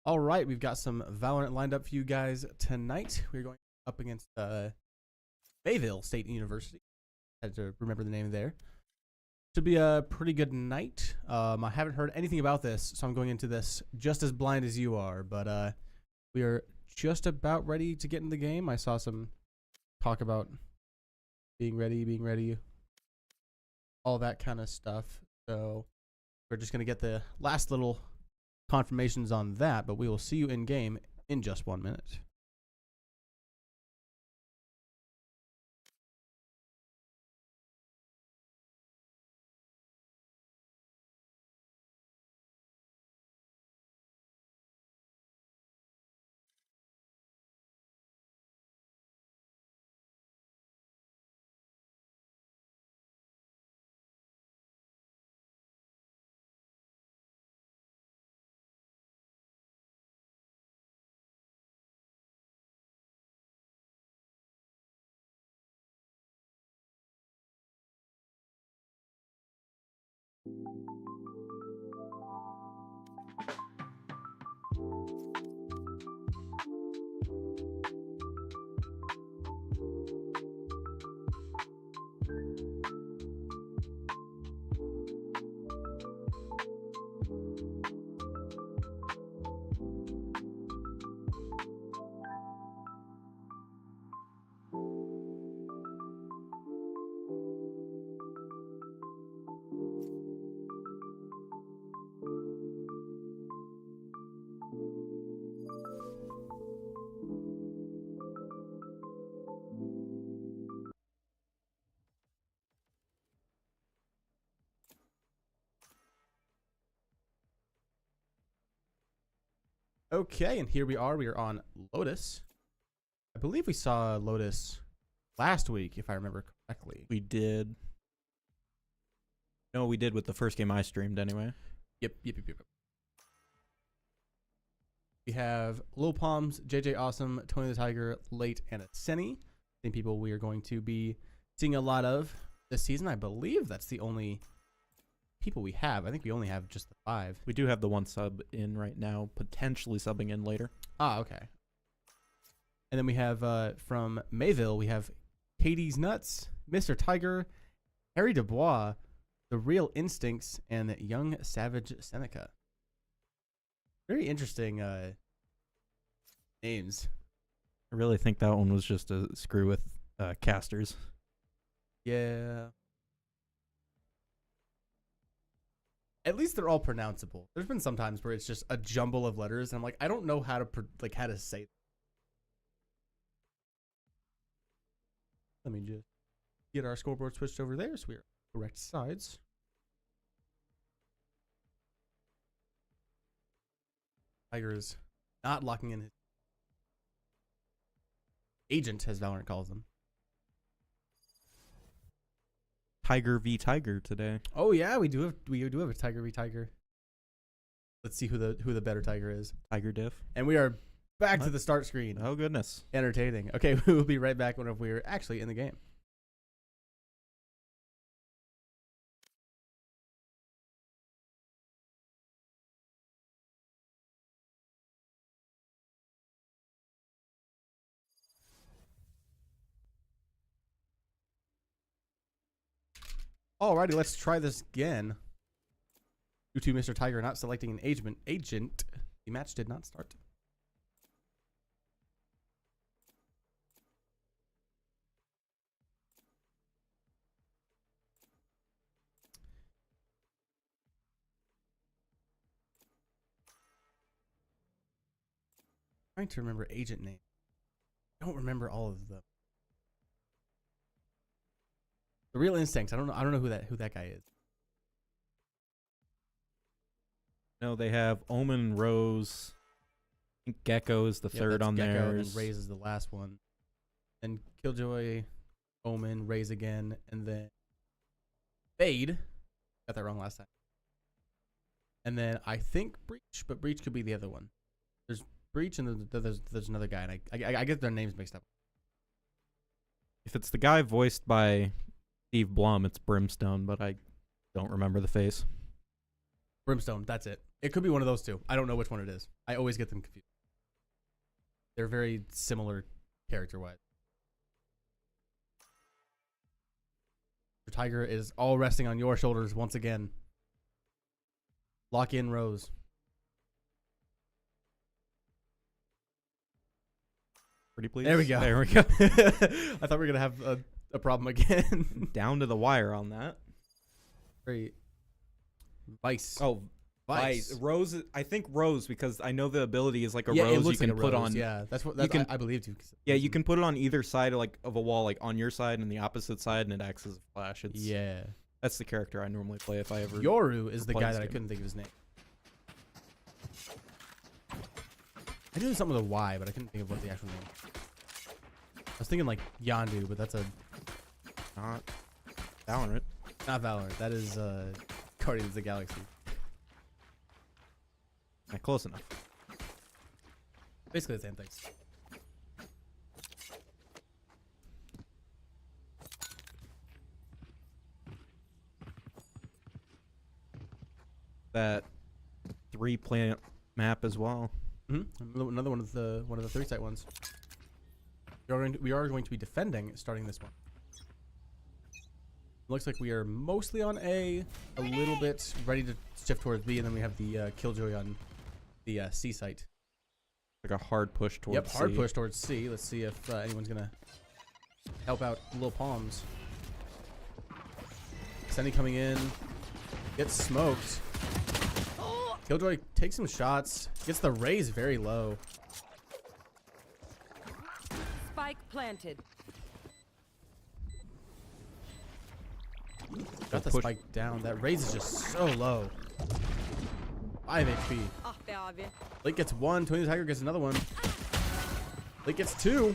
All right, we've got some Valorant lined up for you guys tonight. We're going up against Mayville State University. I had to remember the name there. Should be a pretty good night. I haven't heard anything about this, so I'm going into this just as blind as you are. But we are just about ready to get in the game. I saw some talk about being ready, all that kind of stuff. So we're just going to get the last little confirmations on that, but we will see you in game in just 1 minute. Okay, and here we are. We are on Lotus. I believe we saw Lotus last week, if I remember correctly. We did. No, we did with the first game I streamed anyway. Yep. We have Lil Palms, JJ Awesome, Tony the Tiger, Late, and Aseni. Same people we are going to be seeing a lot of this season. I believe that's the only people we have. I think we only have just the 5. We do have the 1 sub in right now, potentially subbing in later. Ah, okay. And then we have from Mayville, we have Katie's Nuts, Mr. Tiger, Harry Dubois, The Real Instincts, and Young Savage Seneca. Very interesting names. I really think that one was just a screw with casters. Yeah. At least they're all pronounceable. There's been some times where it's just a jumble of letters, and I'm like, I don't know how to how to say them. Let me just get our scoreboard switched over there so we are correct sides. Tiger is not locking in his agent, as Valorant calls them. Tiger v Tiger today. Oh yeah, we do have a Tiger v Tiger. Let's see who the better Tiger is. Tiger diff. And we are back to the start screen. Oh goodness. Entertaining. Okay, we will be right back whenever we're actually in the game. Alrighty, let's try this again. Due to Mr. Tiger not selecting an agent, the match did not start. I'm trying to remember agent name. I don't remember all of them. The Real Instincts. I don't know who that guy is. No, they have Omen, Rose. I think Gecko is the third on there. And Raze is the last one. And Killjoy, Omen, Raze again, and then Fade. Got that wrong last time. And then I think Breach, but Breach could be the other one. There's Breach and there's another guy, and I get their names mixed up. If it's the guy voiced by Steve Blum, it's Brimstone, but I don't remember the face. Brimstone, that's it. It could be one of those two. I don't know which one it is. I always get them confused. They're very similar character-wise. The Tiger is all resting on your shoulders once again. Lock in, Rose. Pretty please. There we go. There we go. I thought we were going to have a problem again. Down to the wire on that. Very... Vice. Oh, Vice. Rose. I think Rose, because I know the ability is like a Yeah, rose it looks you can like a put rose. on. Yeah, that's what You can- I believed you. Yeah, you can put it on either side of a wall, like on your side and the opposite side, and it acts as a flash. It's, Yeah. That's the character I normally play if I ever. Yoru is the play guy this that I game. couldn't think of his name. I knew something with a Y, but I couldn't think of what the actual name. I was thinking like Yondu, but that's Not Valorant. not Valorant. That is Guardians of the Galaxy. Not close enough. Basically the same thing. That 3-plant map as well. Another one of the 3-site ones. We are going to be defending starting this one. Looks like we are mostly on A, a little bit ready to shift towards B, and then we have the Killjoy on the C site. Like a hard push towards Yep, hard C. push towards C. Let's see if anyone's gonna help out Lil Palms. Senny coming in, gets smoked. Killjoy takes some shots, gets the raise very low. Spike planted. Got the push. spike down. That raise is just so low. 5 HP. Ah, Beavers. Late gets 1. Tony the Tiger gets another one. Late gets 2.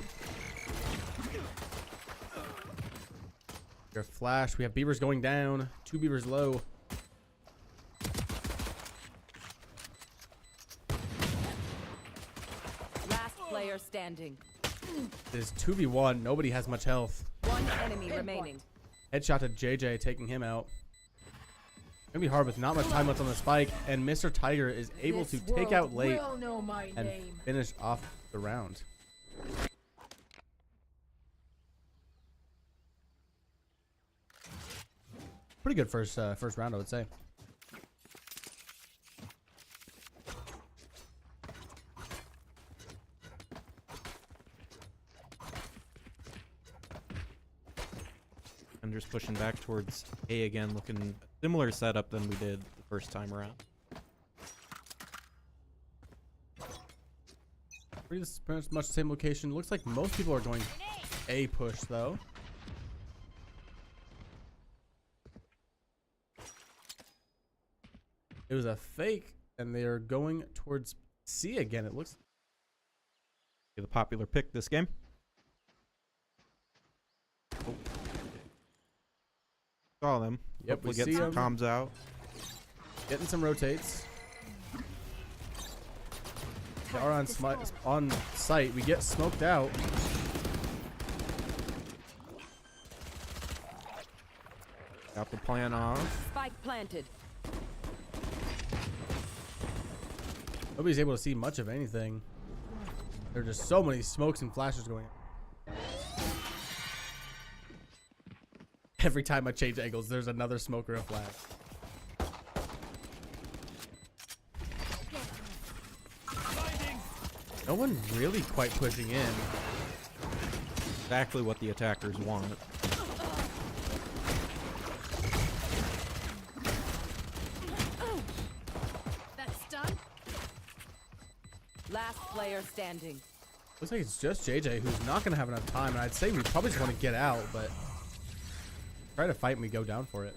Your flash. We have Beavers going down. 2 Beavers low. Last player standing. It is 2v1. Nobody has much health. One enemy remaining. Headshot to JJ, taking him out. Gonna be hard with not much time left on the spike, and Mr. Tiger is able to take out late and finish off the round. Pretty good first round, I would say. And just pushing back towards A again, looking similar setup than we did the first time around. Pretty much the same location. Looks like most people are going A push though. It was a fake, and they are going towards C again. It looks. The popular pick this game. Oh. Saw them. Yep, Hopefully we get see some 'em. comms out. Getting some rotates. They are on site. We get smoked out. Got the plan off. Spike planted. Nobody's able to see much of anything. There are just so many smokes and flashes going on. Every time I change angles, there's another smoke or a flash. No one really quite pushing in. Exactly what the attackers want. That's done. Last player standing. Looks like it's just JJ who's not going to have enough time. And I'd say we probably just want to get out, but try to fight and we go down for it.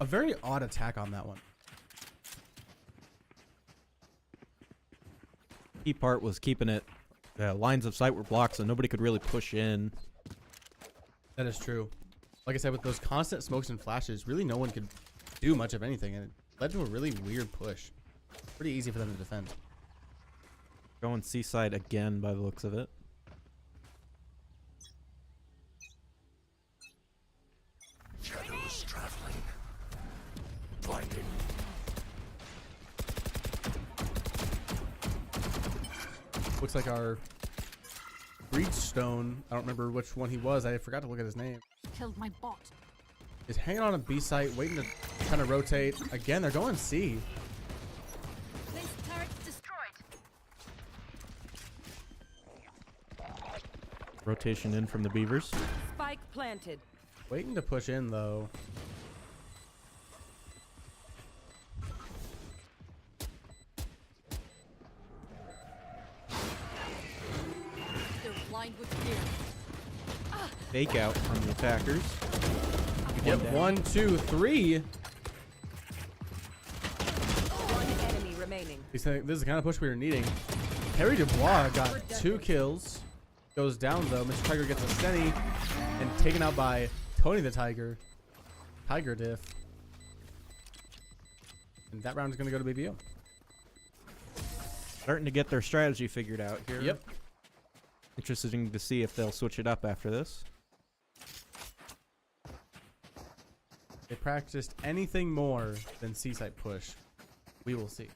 A very odd attack on that one. Key part was keeping it. Lines of sight were blocked, so nobody could really push in. That is true. Like I said, with those constant smokes and flashes, really no one could do much of anything, and it led to a really weird push. Pretty easy for them to defend. Going seaside again by the looks of it. Shadows travel. Looks like our Breedstone, I don't remember which one he was. I forgot to look at his name. Killed my bot. Is hanging on a B site, waiting to kind of rotate. Again, they're going C. This turret's destroyed. Rotation in from the Beavers. Spike planted. Waiting to push in though. They're blind with fear. Fake out from the attackers. Yep, down. 1, 2, 3. One enemy remaining. This is the kind of push we were needing. Harry Dubois got 2 kills. Goes down though. Mr. Tiger gets a Steny and taken out by Tony the Tiger. Tiger diff. And that round is going to go to BBO. Starting to get their strategy figured out here. Yep. Interesting to see if they'll switch it up after this. They practiced anything more than C-site push. We will see.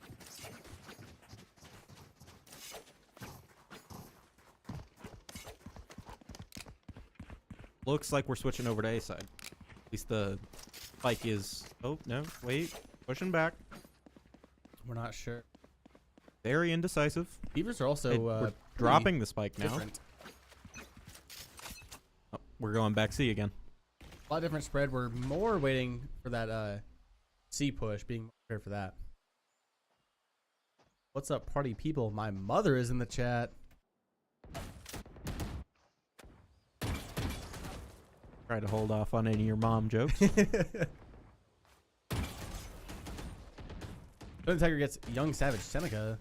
Looks like we're switching over to A side. At least the spike is... Oh, no. Wait. Pushing back. We're not sure. Very indecisive. Beavers are also We're pretty dropping the spike now. different. Oh, we're going back C again. A lot different spread. We're more waiting for that C push, being more prepared for that. What's up, party people? My mother is in the chat. Try to hold off on any of your mom jokes. Tony Tiger gets Young Savage Seneca.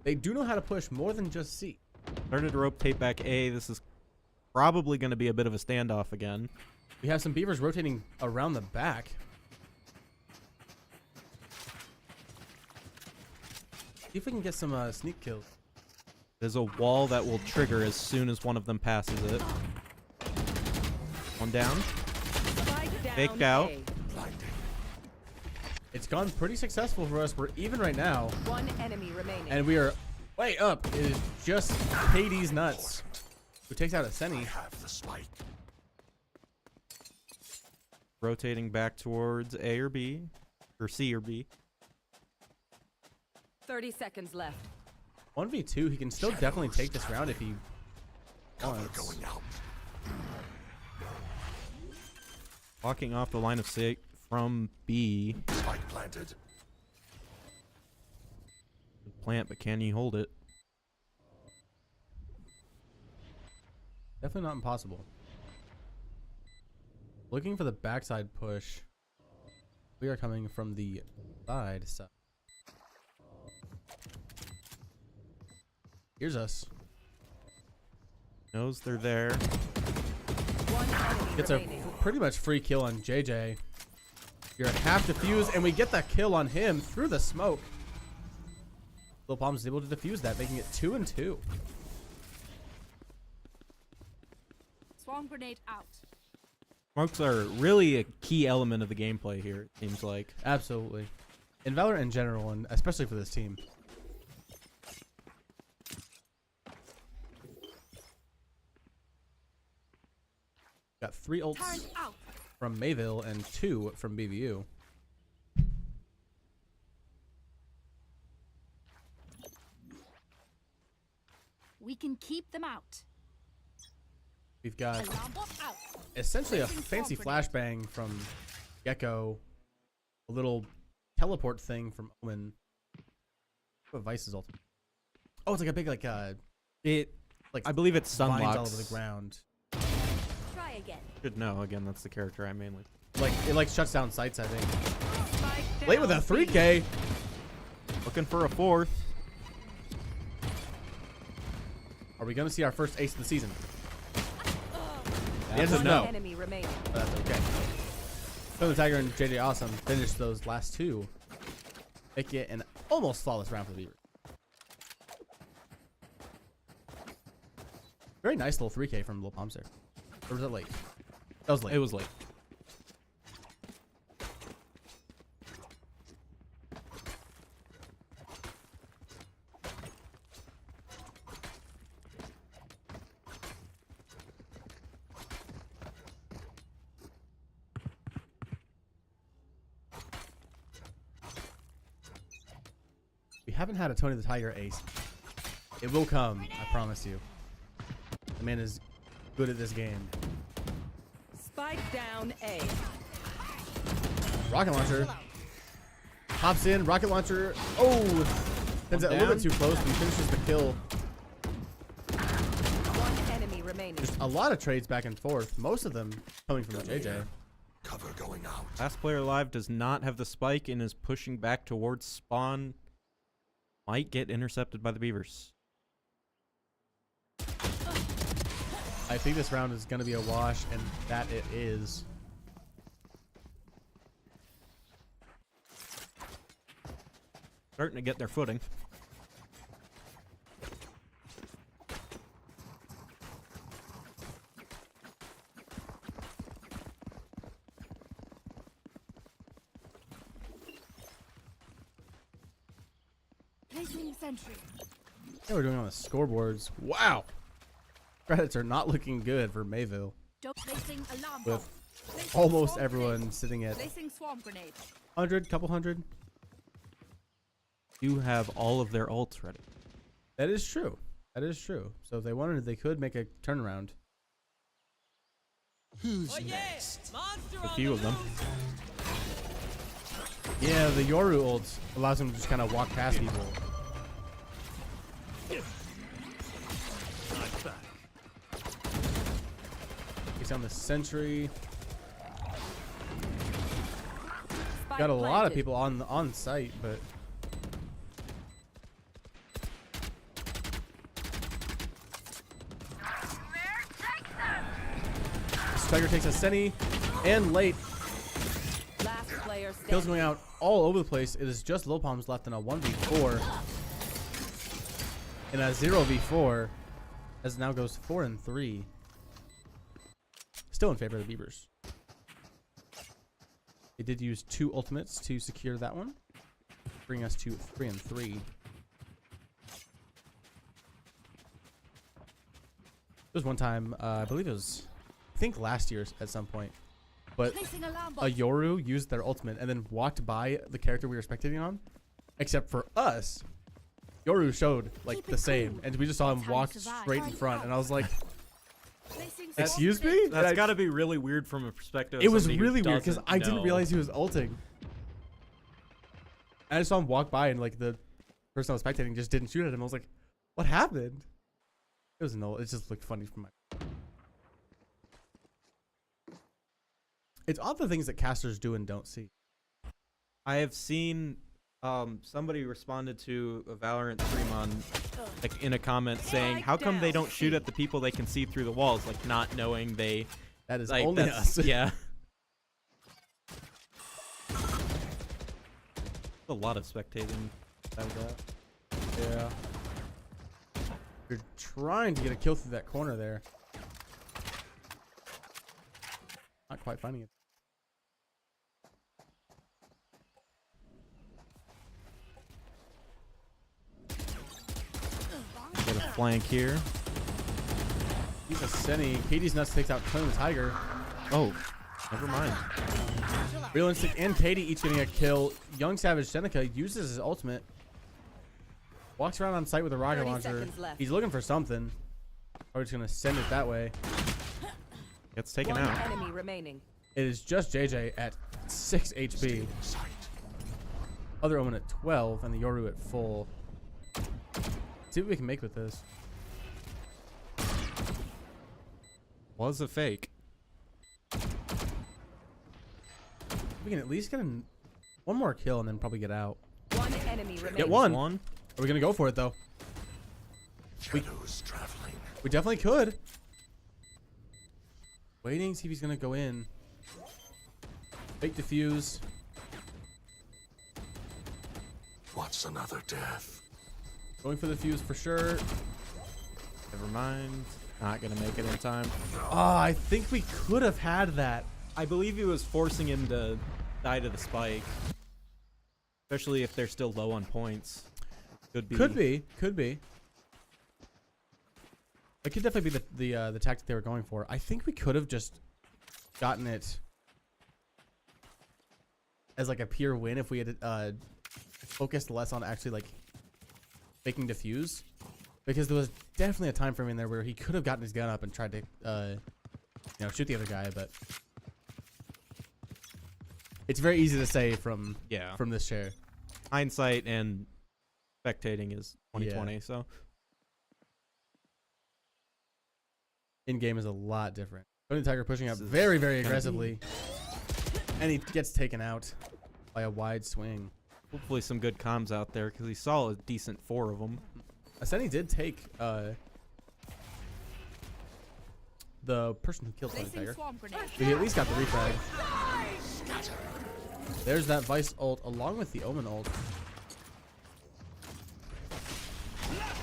They do know how to push more than just C. Started to rotate back A. This is probably going to be a bit of a standoff again. We have some Beavers rotating around the back. See if we can get some sneak kills. There's a wall that will trigger as soon as one of them passes it. One down. Spike down. Faked out. A. It's gone pretty successful for us. We're even right now. One enemy remaining. And we are way up. It is just Hades nuts. Who takes out a Seni. Rotating back towards A or B. Or C or B. 30 seconds left. 1v2, he can still definitely take this round if he wants. Walking off the line of sight from B. Spike planted. Plant, but can he hold it? Definitely not impossible. Looking for the backside push. We are coming from the side. Here's us. Knows they're there. One enemy Gets a remaining. pretty much free kill on JJ. You're at half defused, and we get that kill on him through the smoke. Lil Palms is able to defuse that, making it 2 and 2. Swarm grenade out. Smokes are really a key element of the gameplay here, it seems like. Absolutely. In Valorant in general, and especially for this team. Got 3 ults Turret out. from Mayville and 2 from BVU. We can keep them out. We've got Alarm bot out. essentially a Placing fancy swarm grenade. flashbang from Gecko, a little teleport thing from Omen. What Vice's ultimate? Oh, it's like a big like I believe it's vines Sunlocks. all over the ground. Try again. Should know. Again, that's the character I mainly. Like it like shuts down sites, I think. Spike Late with a down 3K. Looking for a fourth. Are we gonna see our first ace of the season? The That's answer is a no. One enemy remaining. But that's okay. So the Tiger and JJ Awesome finished those last 2. Make it an almost flawless round for the Beavers. Very nice little 3K from Lil Palms there. Or was it late? That was late. It was late. haven't had a Tony the Tiger ace. It will come, I promise you. The man is good at this game. Spike down A. Rocket launcher. Hops in, rocket launcher. Oh! Sends it a little bit too close, but he finishes the kill. One enemy remaining. Just a lot of trades back and forth. Most of them coming from JJ. Cover going out. Last player alive does not have the spike and is pushing back towards spawn. Might get intercepted by the Beavers. I think this round is going to be a wash, and that it is. Starting to get their footing. Placing sentry. Yeah, we're doing on the scoreboards. Wow. Credits are not looking good for Mayville. Placing alarm bomb. With Placing almost swarm everyone grenade. sitting at Placing swarm grenade. 100, couple hundred. You have all of their ults ready. That is true. That is true. So if they wanted, they could make a turnaround. Who's next? A few of them. Yeah, the Yoru ult allows him to just kind of walk past people. He's on the sentry. Spike Got a lot of planted. people on site, but Tiger takes a Senny and late. Last player standing. Kills going out all over the place. It is just low palms left in a 1v4. In a 0v4. As it now goes 4-3. Still in favor of the Beavers. They did use 2 ultimates to secure that one. Bring us to 3-3. There was one time, I believe it was, I think last year at some point. But Placing alarm a bomb. Yoru used their ultimate and then walked by the character we were spectating on. Except for us, Yoru showed like Keep the it same, cool. and we just saw him Time to walk survive. straight in front, and I was like, Placing swarm "Excuse grenade. me?" That's And got to be really weird from a perspective. Of it was somebody who really weird because doesn't I didn't know. realize he was ulting. I just saw him walk by, and like the person I was spectating just didn't shoot at him. I was like, "What happened?" It was no. It just looked funny from my. It's odd the things that casters do and don't see. I have seen somebody responded to a Valorant stream on like in a comment saying, "How come they don't shoot at the people they can see through the walls?" Like not knowing they That is like only that's- us. Yeah. A lot of spectating out of that. Yeah. You're trying to get a kill through that corner there. Not quite finding it. Get a flank here. He's a Senny. Katie's nuts takes out Tony the Tiger. Oh, never mind. Real Instinct and Katie each getting a kill. Young Savage Seneca uses his ultimate. Walks around on site with a rocket 30 launcher. seconds left. He's looking for something. Or just going to send it that way. Gets taken One out. enemy remaining. It is just JJ at 6 HP. Other Omen at 12 and the Yoru at full. See what we can make with this. Was a fake. We can at least get one more kill and then probably get out. One enemy remaining. Get one. One. Are we going to go for it though? Shadows traveling. We definitely could. Waiting, see if he's going to go in. Fake defuse. What's another death? Going for the fuse for sure. Never mind. Not gonna make it in time. Oh, I think we could have had that. I believe he was forcing him to die to the spike. Especially if they're still low on points. Could be. Could be. Could be. It could definitely be the tactic they were going for. I think we could have just gotten it as like a pure win if we had focused less on actually like faking defuse, because there was definitely a time frame in there where he could have gotten his gun up and tried to, shoot the other guy, but it's very easy to say from this chair. Hindsight and spectating is 2020. So In game is a lot different. Tony Tiger pushing up very, very aggressively, and he gets taken out by a wide swing. hopefully some good comms out there because he saw a decent 4 of them. Asceni did take the person who killed Tony Placing Tiger. swarm grenade. So he at least got the refrag. There's that Vice ult along with the Omen ult.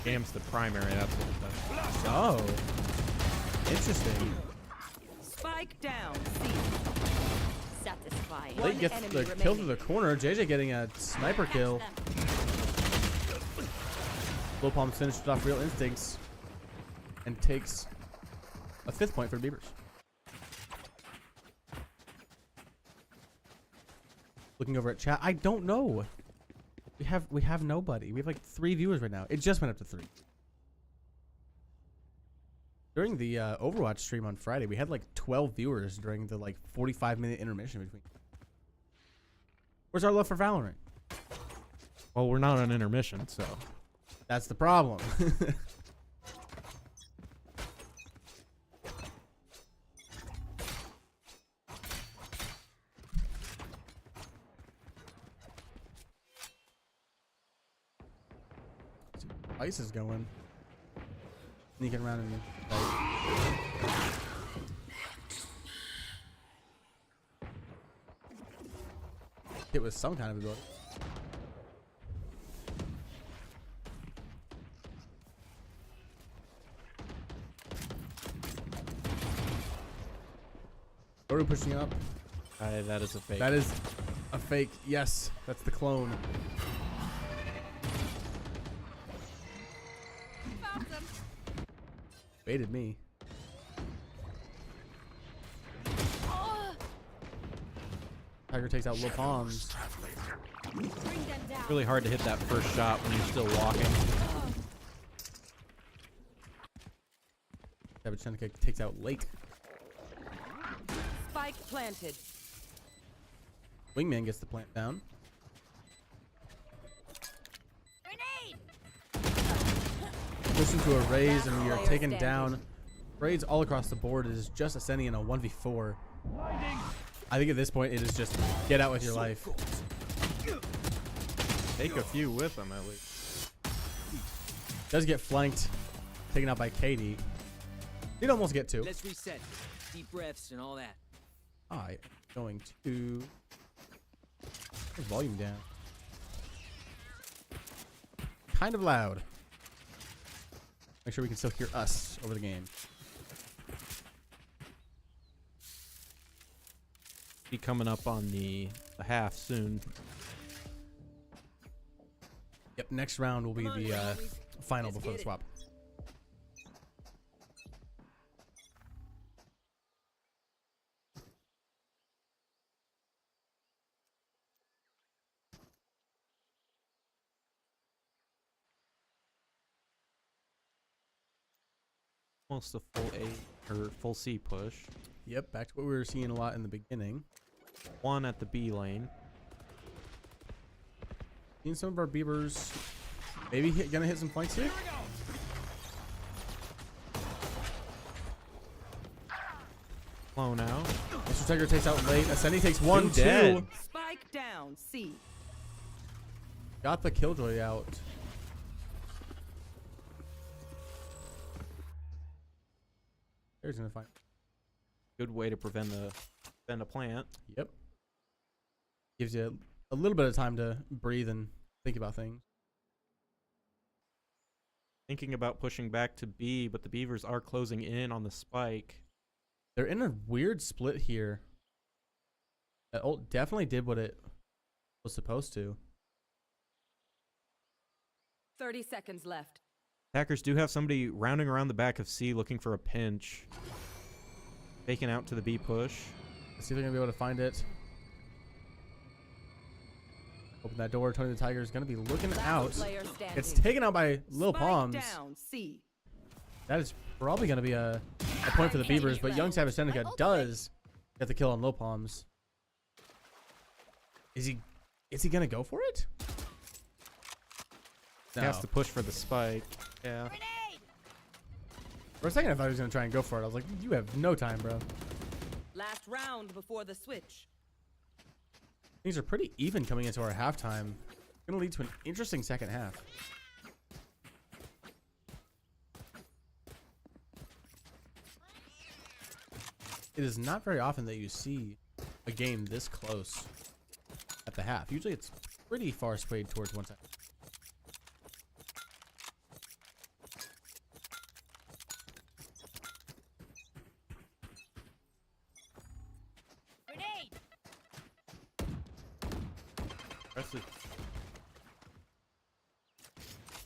Jam's the primary. That's what it does. Oh, interesting. Spike down. C. Satisfying. One Late gets enemy the kill remaining. through the corner. JJ getting a sniper kill. Low Palm finished off Real Instincts and takes a 5th point for Beavers. Looking over at chat, I don't know. We have nobody. We have like 3 viewers right now. It just went up to 3. During the Overwatch stream on Friday, we had like 12 viewers during the like 45-minute intermission between. Where's our love for Valorant? Well, we're not on intermission, so That's the problem. Ice is going. Sneaking around in the right. It was some kind of ability. Are we pushing up? that is a fake. That is a fake. Yes, that's the clone. Found them. Baited me. Tiger takes out Lopons. Bring them down. really hard to hit that first shot when you're still walking. Savage Tentakick takes out Lake. Spike planted. Wingman gets the plant down. Grenade. Push into a raise and we are Player taken standing. down. Raids all across the board. It is just Asceni in a 1v4. I think at this point it is just get out with your life. Take a few with him at least. Does get flanked, taken out by Katie. He'd almost get 2. Let's reset. Deep breaths and all that. I am going to turn volume down. Kind of loud. Make sure we can still hear us over the game. Be coming up on the half soon. Yep, next round will be Come on, the homies. final Let's before the get it. swap. Almost a full A or full C push. Yep, back to what we were seeing a lot in the beginning. 1 at the B lane. Seeing some of our Beavers maybe gonna hit some flanks here. Blown out. Mr. Tiger takes out late. Asceni takes 1, 2. dead. Spike down. C. Got the Killjoy out. There's gonna find. Good way to prevent a plant. Yep. Gives you a little bit of time to breathe and think about things. Thinking about pushing back to B, but the Beavers are closing in on the spike. They're in a weird split here. That ult definitely did what it was supposed to. 30 seconds left. Attackers do have somebody rounding around the back of C looking for a pinch. Faking out to the B push. Let's see if they're gonna be able to find it. Open that door. Tony the Tiger is going to be looking Last out. player standing. It's taken out by Lil Spike Palms. down C. That is probably going to be a point for the Beavers, but Young Savage Seneca does get the kill on Lil Palms. Is he going to go for it? He has to push for the spike. Yeah. Grenade! For a second, I thought he was going to try and go for it. I was like, you have no time, bro. Last round before the switch. Things are pretty even coming into our halftime. Going to lead to an interesting second half. It is not very often that you see a game this close at the half. Usually it's pretty far swayed towards one side. Grenade!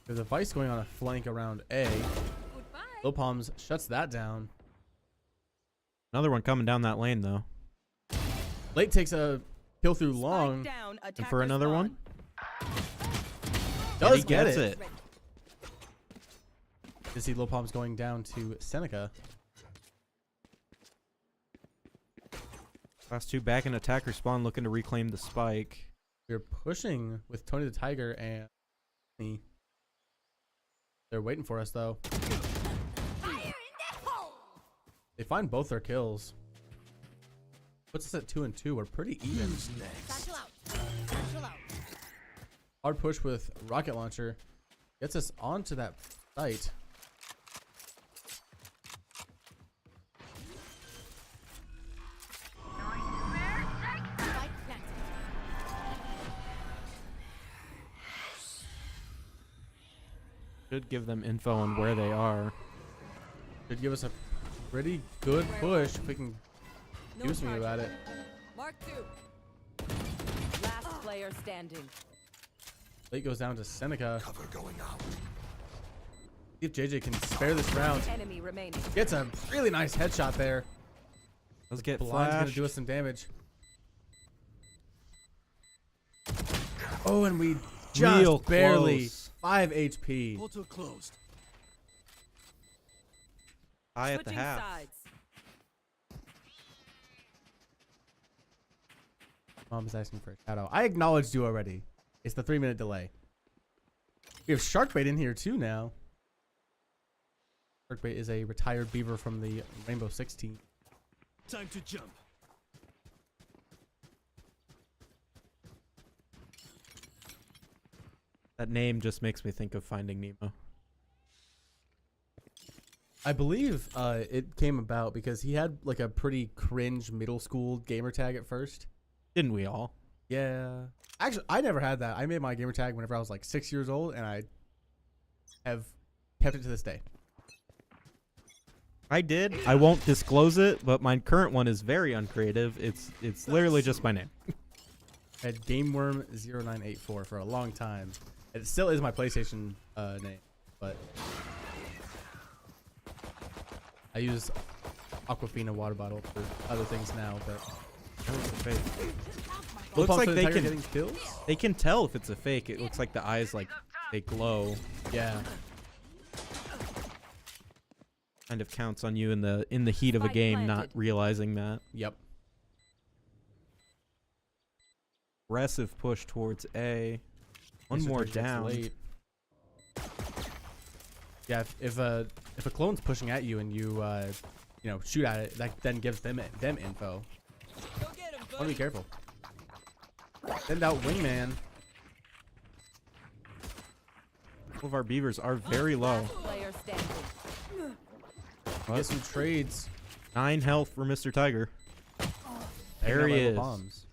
There's a Vice going on a flank around A. Goodbye! Lil Palms shuts that down. Another one coming down that lane though. Late takes a kill through long. Spike down, And for another one. Does He get gets it. You see Lil Palms going down to Seneca. Last two back in attacker spawn looking to reclaim the spike. We're pushing with Tony the Tiger and me. They're waiting for us though. Fire in the hole! They find both their kills. Puts us at 2 and 2. We're pretty even. Satchel out. Satchel out. Hard push with rocket launcher gets us onto that site. Spike planted. Should give them info on where they are. Should give us a pretty good push if we can No do something about it. Mark 2. Last player standing. Late goes down to Seneca. Cover going out. See if JJ can spare this round. Enemy remaining. Gets a really nice headshot there. Let's get Blind's gonna flashed. do us some damage. Oh, and we just Real barely close. 5 HP. Portal closed. High at the Switching half. sides. Mom's asking for a shout out. I acknowledged you already. It's the 3-minute delay. We have Sharkbait in here too now. Sharkbait is a retired beaver from the Rainbow Six team. Time to jump. That name just makes me think of Finding Nemo. I believe it came about because he had like a pretty cringe middle school gamer tag at first. Didn't we all? Yeah. Actually, I never had that. I made my gamer tag whenever I was like 6 years old, and I have kept it to this day. I did. I won't disclose it, but my current one is very uncreative. It's literally just my name. I had GameWorm0984 for a long time. It still is my PlayStation name, but I use Aquafina water bottle for other things now. But Looks like they can getting kills. they can tell if it's a fake. It looks like the eyes like they glow. Yeah, Kind of counts on you in the heat of a Spike game, not planted. realizing that. yep. Aggressive push towards A. One Mr. more Turd gets down. late. Yeah, if a clone's pushing at you and you shoot at it, that then gives them info. Go get him, Want to be buddy. careful. Send out wingman. All of our beavers are very low. Player standing. Get some trades. 9 health for Mr. Tiger. Taking There out he by the is. bombs.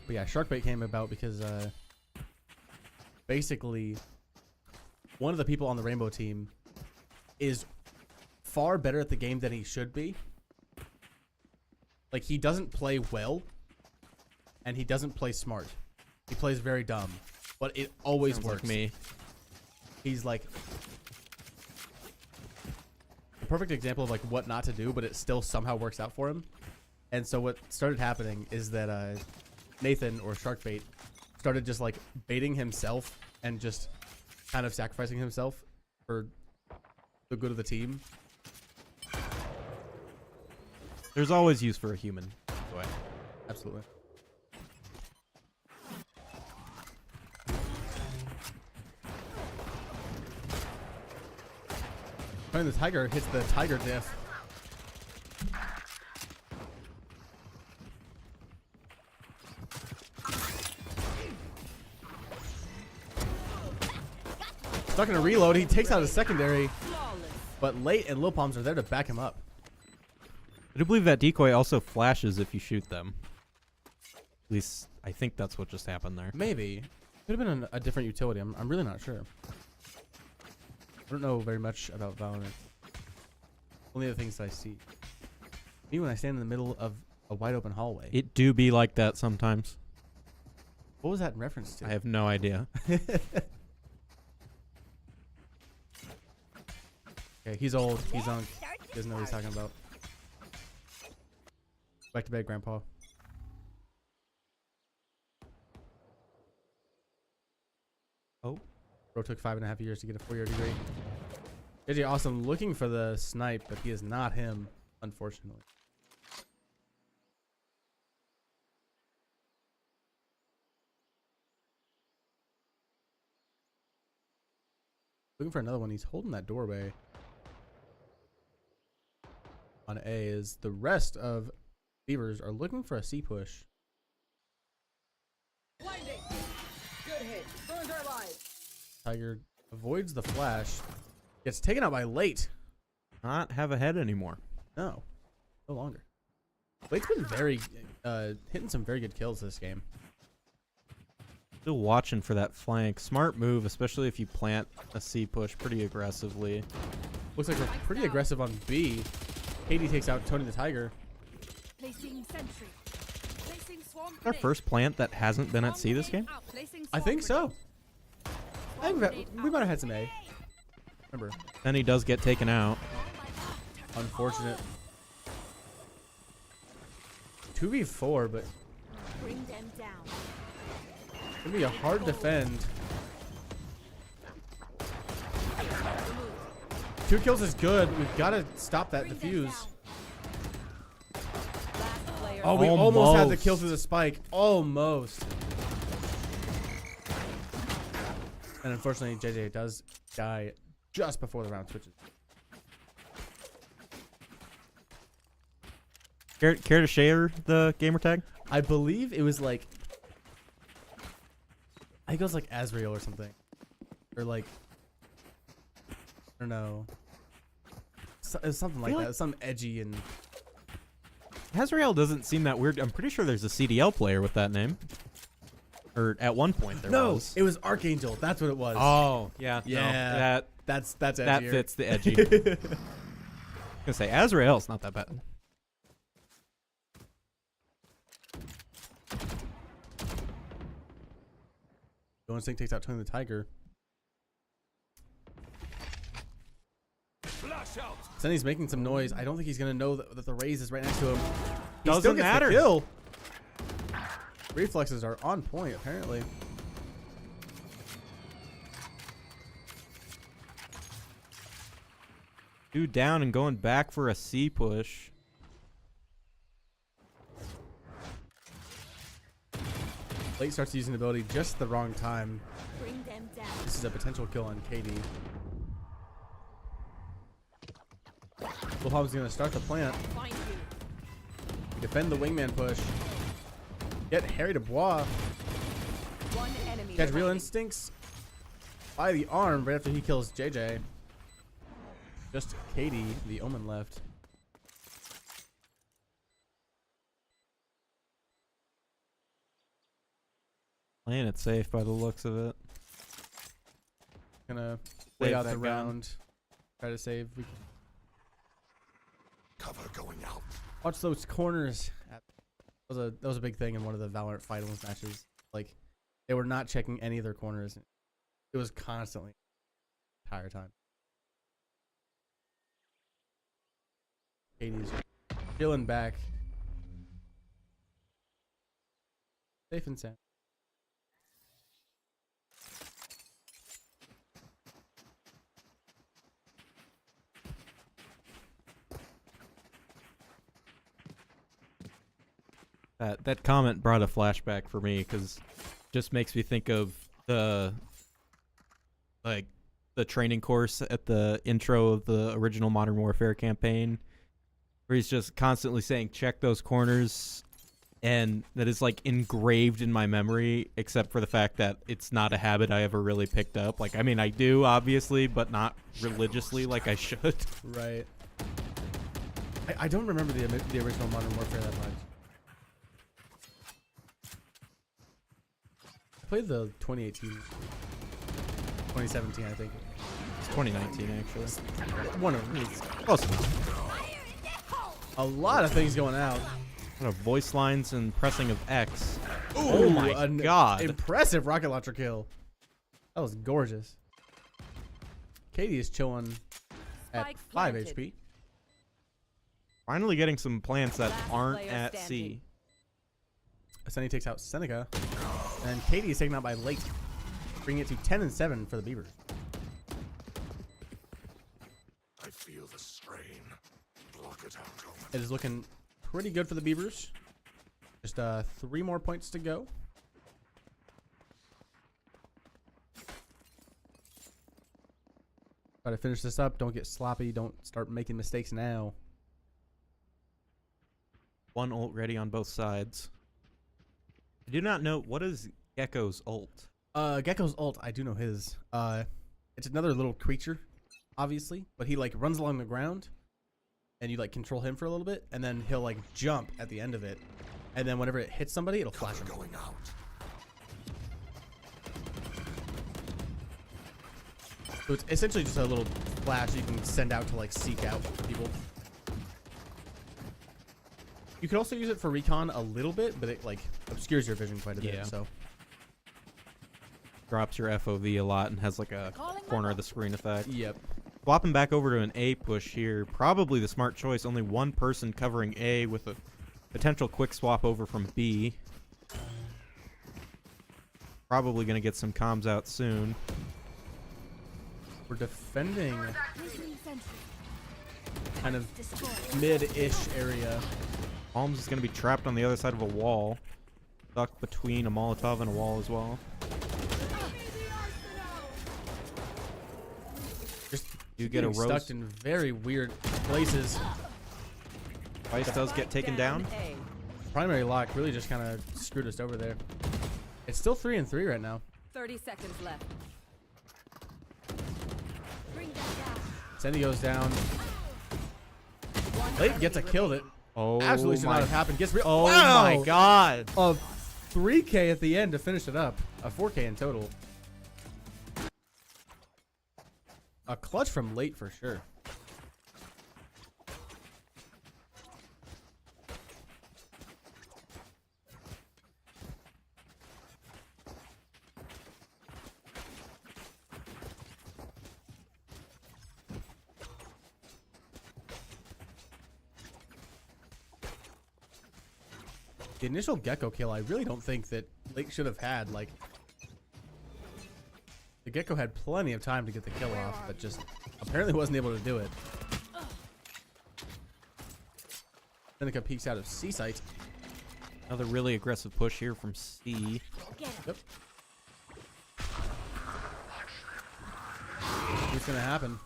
But yeah, Sharkbait came about because basically one of the people on the Rainbow team is far better at the game than he should be. Like, he doesn't play well, and he doesn't play smart. He plays very dumb, but it always Sounds works. like me. He's like a perfect example of like what not to do, but it still somehow works out for him. And so what started happening is that Nathan or Sharkbait started just like baiting himself and just kind of sacrificing himself for the good of the team. There's always use for a human. Way. Absolutely. The tiger hits the tiger diff. Stuck in a reload, he takes out his secondary, Flawless. but Late and Lil Palms are there to back him up. I do believe that decoy also flashes if you shoot them. At least I think that's what just happened there. Maybe. Could have been a different utility. I'm really not sure. I don't know very much about Valorant. Only the things that I see. Me when I stand in the middle of a wide open hallway. It do be like that sometimes. What was that in reference to? I have no idea. Okay, he's old. He's unk. He doesn't know what he's talking about. Back to bed, Grandpa. Oh. Bro took 5.5 years to get a 4-year degree. JJ Awesome looking for the snipe, but he is not him, unfortunately. Looking for another one. He's holding that doorway. On A is the rest of Beavers are looking for a C push. Blinding. Good hit. Burns are alive. Tiger avoids the flash. Gets taken out by Late. Not have a head anymore. No. No longer. Late's been very hitting some very good kills this game. Still watching for that flank. Smart move, especially if you plant a C push pretty aggressively. Looks like we're pretty aggressive on B. Katie takes out Tony the Tiger. Placing sentry. Placing swarm Our grenade. first plant that hasn't been at C this game? Out. Placing I swarm think so. grenade. We might have had some A. Remember. Then he does get taken out. Unfortunate. 2v4, but Bring them down. it's gonna be a hard defend. 2 kills is good. We've got to stop that Bring them defuse. down. Last player. Oh, we almost had the Almost. kill through the spike. Almost. And unfortunately, JJ does die just before the round switches. Care to share the gamer tag? I believe it was like, I think it was like Azrael or something, or like, I don't know, it was something like feel that. like- It was something edgy and Azrael doesn't seem that weird. I'm pretty sure there's a CDL player with that name. Or at one point there no, was. it was Archangel. That's what it was. Oh, yeah. No, Yeah. that that's that edgier. fits the edgy. I was gonna say Azrael's not that bad. Going Sync takes out Tony the Tiger. Flash out. Senny's making some noise. I don't think he's gonna know that the raise is right next to him. He Doesn't still gets matter. the kill. Reflexes are on point, apparently. Dude down and going back for a C push. Late starts using the ability just the wrong time. Bring them down. This is a potential kill on KD. Wilhelm's gonna start the plant. Find you. Defend the wingman push. Get Harry Dubois. One enemy. Catch real remaining. instincts by the arm right after he kills JJ. Just Katie, the Omen left. Playing it safe by the looks of it. Gonna lay Save out the that gun. round. Try to save. We Cover going out. watch those corners. That was a big thing in one of the Valorant finals matches. Like, they were not checking any of their corners. It was constantly the entire time. Katie's chilling back. Safe and sound. That comment brought a flashback for me because just makes me think of the training course at the intro of the original Modern Warfare campaign, where he's just constantly saying, check those corners, and that is like engraved in my memory, except for the fact that it's not a habit I ever really picked up. Like, I mean, I do, obviously, but not religiously like I should. Right. I don't remember the original Modern Warfare that much. I played the 2018, 2017, I think. It's 2019, actually. One of them. Close enough. A lot of things going out. A lot of voice lines and pressing of X. Oh my god. Impressive rocket launcher kill. That was gorgeous. Katie is chilling at Spike 5 planted. HP. Finally getting some plants that Last aren't player at standing. C. Sunny takes out Seneca. And Katie is taken out by Late, bringing it to 10 and 7 for the Beavers. I feel the strain. Block it out, Omen. It is looking pretty good for the Beavers. Just 3 more points to go. Try to finish this up. Don't get sloppy. Don't start making mistakes now. One ult ready on both sides. I do not know, what is Gecko's ult? Gecko's ult, I do know his. It's another little creature, obviously, but he like runs along the ground, and you like control him for a little bit, and then he'll like jump at the end of it, and then whenever it hits somebody, it'll flash him. Going out. So it's essentially just a little flash you can send out to like seek out people. You could also use it for recon a little bit, but it like obscures your vision quite a bit. Yeah. So Drops your FOV a lot and has like a corner of the screen effect. yep. Swapping back over to an A push here. Probably the smart choice. Only one person covering A with a potential quick swap over from B. Probably going to get some comms out soon. We're defending Placing sentry. kind of Destroy. mid-ish area. Holmes is going to be trapped on the other side of a wall. Stuck between a Molotov and a wall as well. Just You get a getting roast. stuck in very weird places. Vice does get taken down. A. Primary lock really just kind of screwed us over there. It's still 3 and 3 right now. 30 seconds left. Bring them down. Sandy goes down. Late gets a kill that Oh absolutely should not have happened. Gets Oh wow! my god. A 3K at the end to finish it up. A 4K in total. A clutch from Late for sure. The initial Gecko kill, I really don't think that Lake should have had. Like, the Gecko had plenty of time to get the kill off, but just apparently wasn't able to do it. Seneca peeks out of C site. Another really aggressive push here from C. Get him. Yep. What's gonna happen?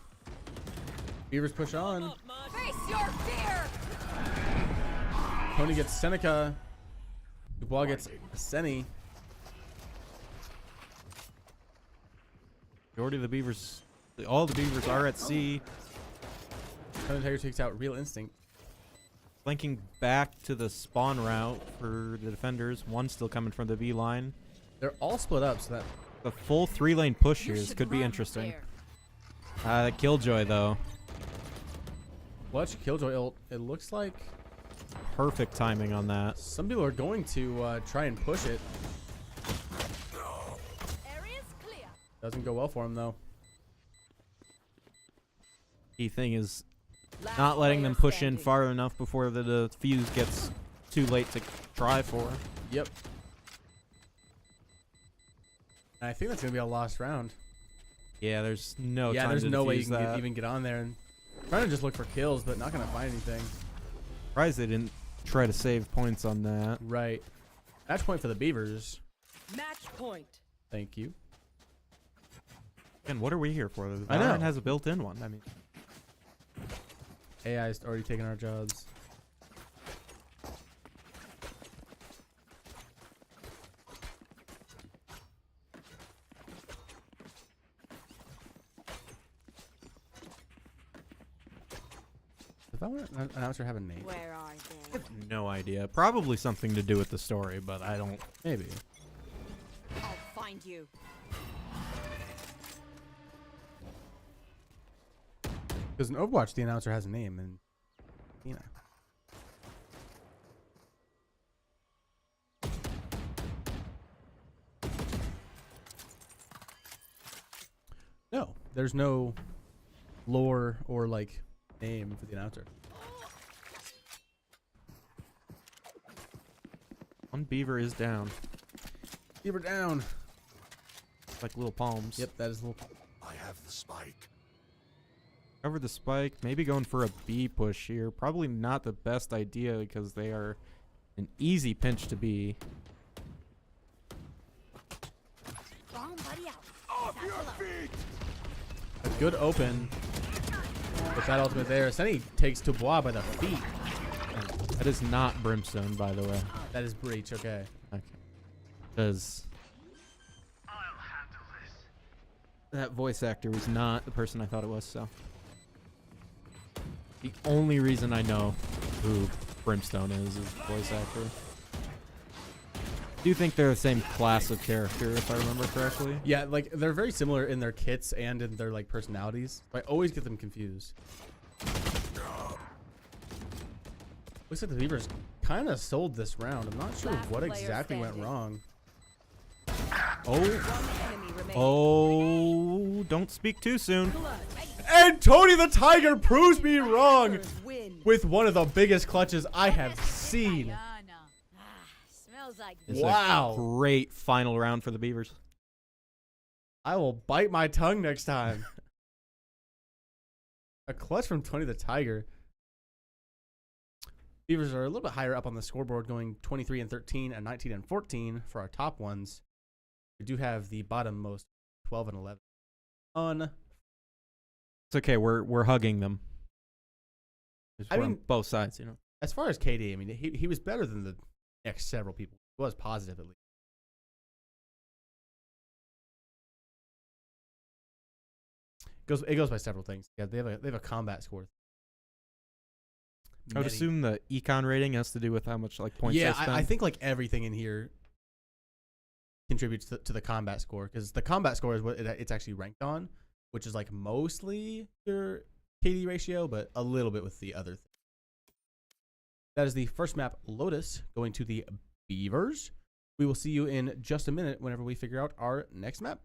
Beavers push on. Face your fear! Tony gets Seneca. Dubois gets Senny. Majority of the Beavers, all the Beavers are at C. Tony Tiger takes out Real Instinct. Flanking back to the spawn route for the defenders. One still coming from the B line. They're all split up, so that The full 3-lane push You here should could be run interesting. there. The Killjoy though, clutch Killjoy ult. It looks like perfect timing on that. some people are going to try and push it. Area's clear. Doesn't go well for him though. Key thing is Last not letting player them push in standing. far enough before the fuse gets too late to try for. Yep. I think that's gonna be a lost round. Yeah, there's no Yeah, time there's to no way you defuse can that. even get on there. And trying to just look for kills, but not gonna find anything. Surprised they didn't try to save points on that. Right. Match point for the Beavers. Match point. Thank you. And what are we here for? The I know. Valorant has a built-in one. I mean, AI is already taking our jobs. Does Valorant announcer have a name? Where are they? no idea. Probably something to do with the story, but I don't. Maybe. I'll find you. Because in Overwatch, the announcer has a name, and you know. No, there's no lore or like name for the announcer. One beaver is down. Beaver down. Like little palms. Yep, that is a little. I have the spike. Cover the spike. Maybe going for a B push here. Probably not the best idea because they are an easy pinch to be. Bomb buddy out. Off your feet! A good open. With that ultimate there, Senny takes Dubois by the feet. That is not Brimstone, by the way. That is Breach, okay. Okay. Because that voice actor was not the person I thought it was, so. The only reason I know who Brimstone is voice actor. Do you think they're the same class of character, if I remember correctly? Yeah, like they're very similar in their kits and in their like personalities. I always get them confused. Looks like the Beavers kind of sold this round. I'm not sure Last what player exactly went standing. wrong. Oh. One enemy remaining. Oh, don't speak too soon. Blood. And Tony the Tiger proves me wrong Beavers win. with one of the biggest clutches I have seen. Smells like It's Wow. a great final round for the Beavers. I will bite my tongue next time. A clutch from Tony the Tiger. Beavers are a little bit higher up on the scoreboard, going 23 and 13 and 19 and 14 for our top ones. We do have the bottom most 12 and 11. It's okay. We're hugging them. I We're on mean- both sides, you know. As far as KD, I mean, he was better than the next several people. He was positive at least. It goes by several things. Yeah, they have a combat score. I would Many. assume the econ rating has to do with how much like points Yeah, they spend. I think like everything in here contributes to the combat score, because the combat score is what it's actually ranked on, which is like mostly your KD ratio, but a little bit with the other thing. That is the first map, Lotus, going to the Beavers. We will see you in just a minute whenever we figure out our next map.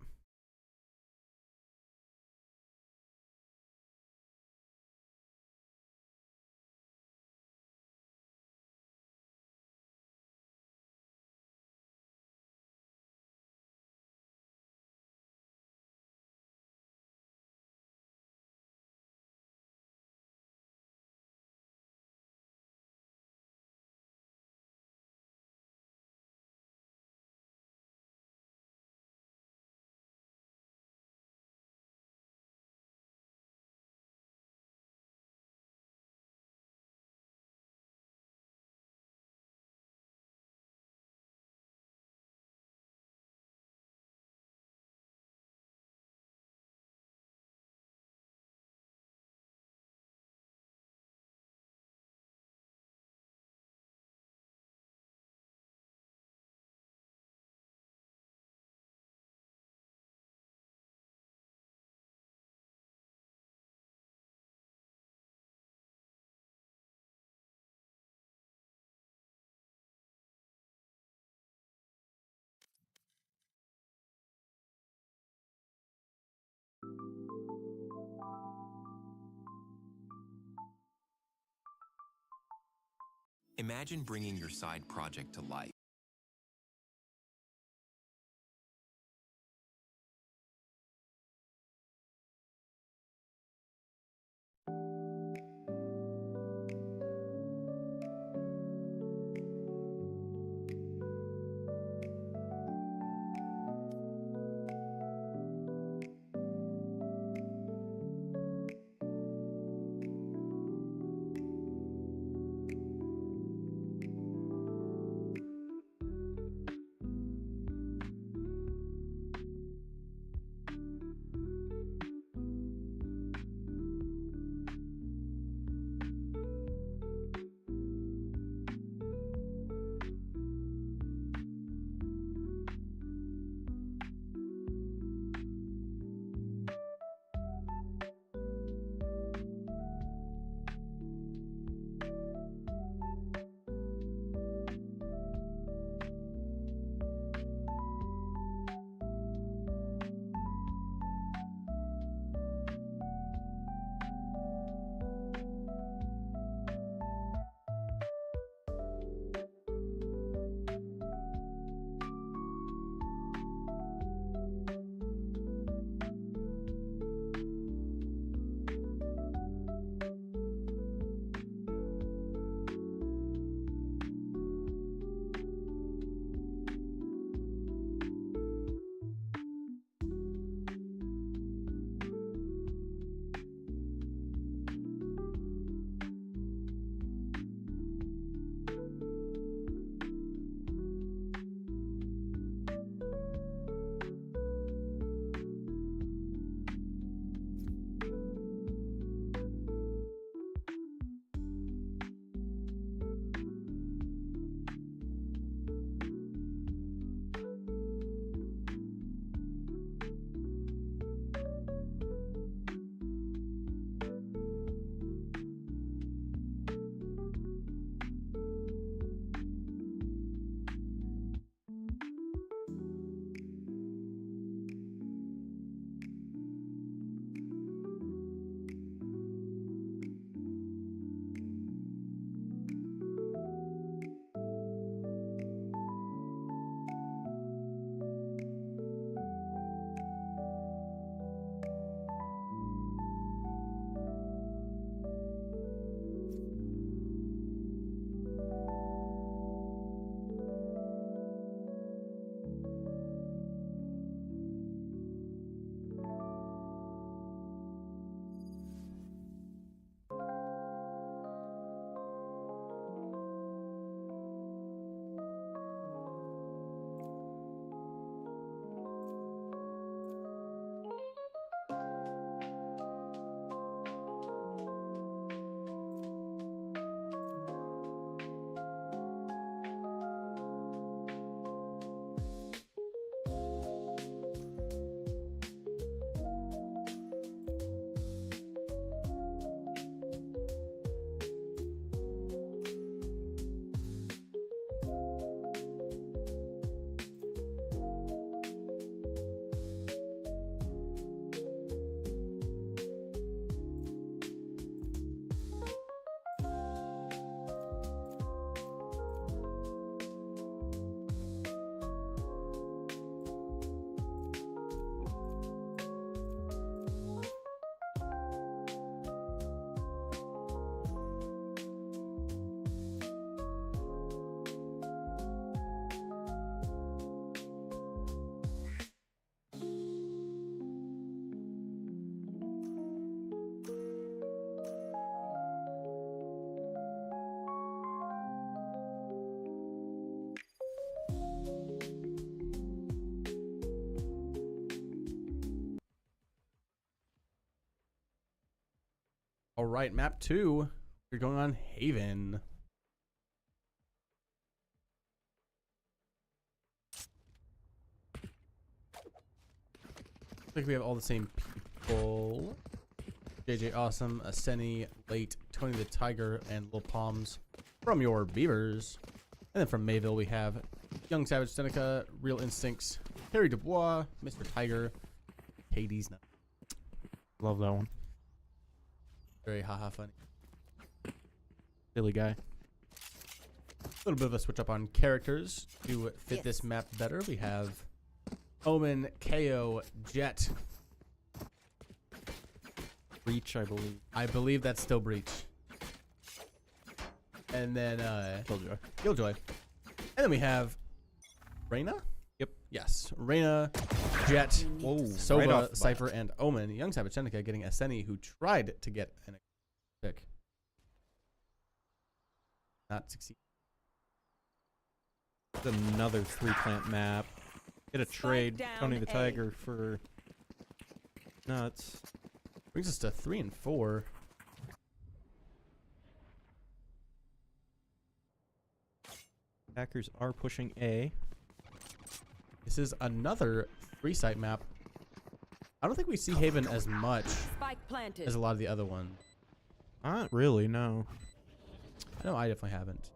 Imagine bringing your side project to life. All right, map 2. We're going on Haven. I think we have all the same people. JJ Awesome, Aseni, Late, Tony the Tiger, and Lil Palms from your Beavers. And then from Mayville, we have Young Savage Seneca, Real Instincts, Harry Dubois, Mr. Tiger, Hades. Love that one. Very haha funny. Silly guy. A little bit of a switch up on characters to fit this map better. We have Omen, KO, Jet. Breach, I believe. I believe that's still Breach. And then Killjoy. And then we have Reyna? Yep. Yes. Reyna, Jet, Whoa, Sova, right off the Cypher, and Omen. Young Savage Seneca getting Aseni, who tried to get an pick. Not succeed. It's another 3-plant map. Get a trade down Tony the A. Tiger for nuts. Brings us to 3 and 4. Hackers are pushing A. This is another 3-site map. I don't think we see Haven as much Spike planted. as a lot of the other ones. Not really, no. I know I definitely haven't.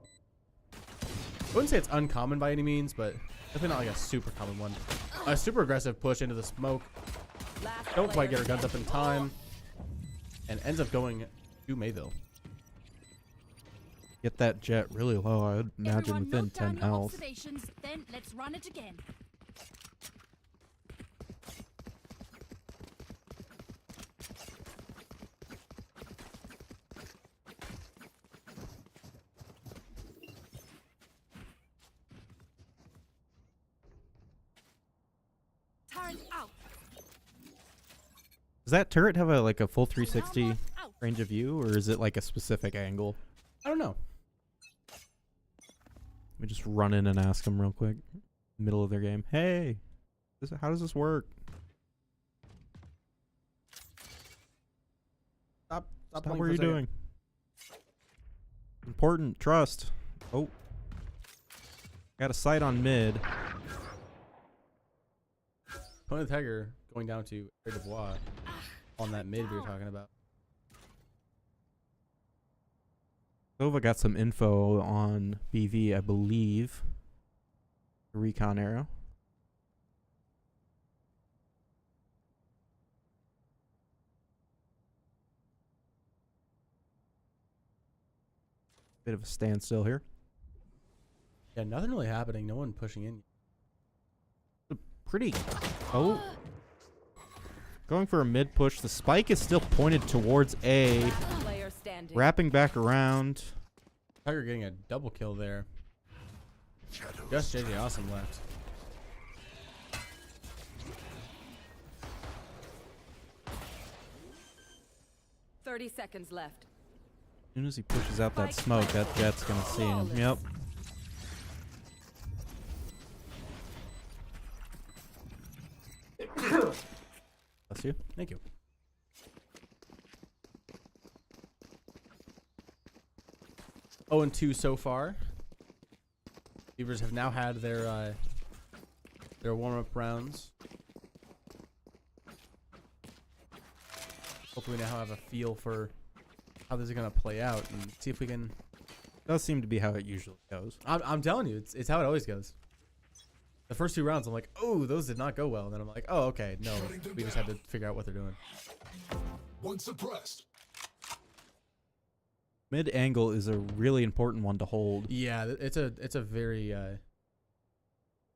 I wouldn't say it's uncommon by any means, but definitely not like a super common one. A super aggressive push into the smoke. Last Don't quite get player her guns up in time. And ends up going to Mayville. Get that jet really low, I would imagine Everyone within note down 10 your health. observations, then let's run it again. turret out. Does that turret have a full 360 Alarm bot out. range of view, or is it like a specific angle? I don't know. Let me just run in and ask them real quick. Middle of their game. Hey, how does this work? Stop Stop playing what for are a you second. doing? Important, trust. Oh. Got a sight on mid. Tony the Tiger going down to Harry Dubois on that mid we were talking about. Sova got some info on BV, I believe. The recon arrow. Bit of a standstill here. Yeah, nothing really happening. No one pushing in. Pretty. Oh. Going for a mid push. The spike is still pointed towards A. Player standing. Wrapping back around. Tiger getting a double kill there. Shadows Just JJ Awesome left. Thirty seconds left. As soon as he pushes out that smoke, that jet's gonna see him. Yep. Bless you. Thank you. Oh, and 2 so far. Beavers have now had their warm-up rounds. Hopefully we now have a feel for how this is gonna play out and see if we can. Does seem to be how it usually goes. I'm telling you, it's how it always goes. The first 2 rounds, I'm like, oh, those did not go well. And then I'm like, oh, okay, no, we just had to figure out what they're doing. one suppressed. Mid angle is a really important one to hold. Yeah, it's a very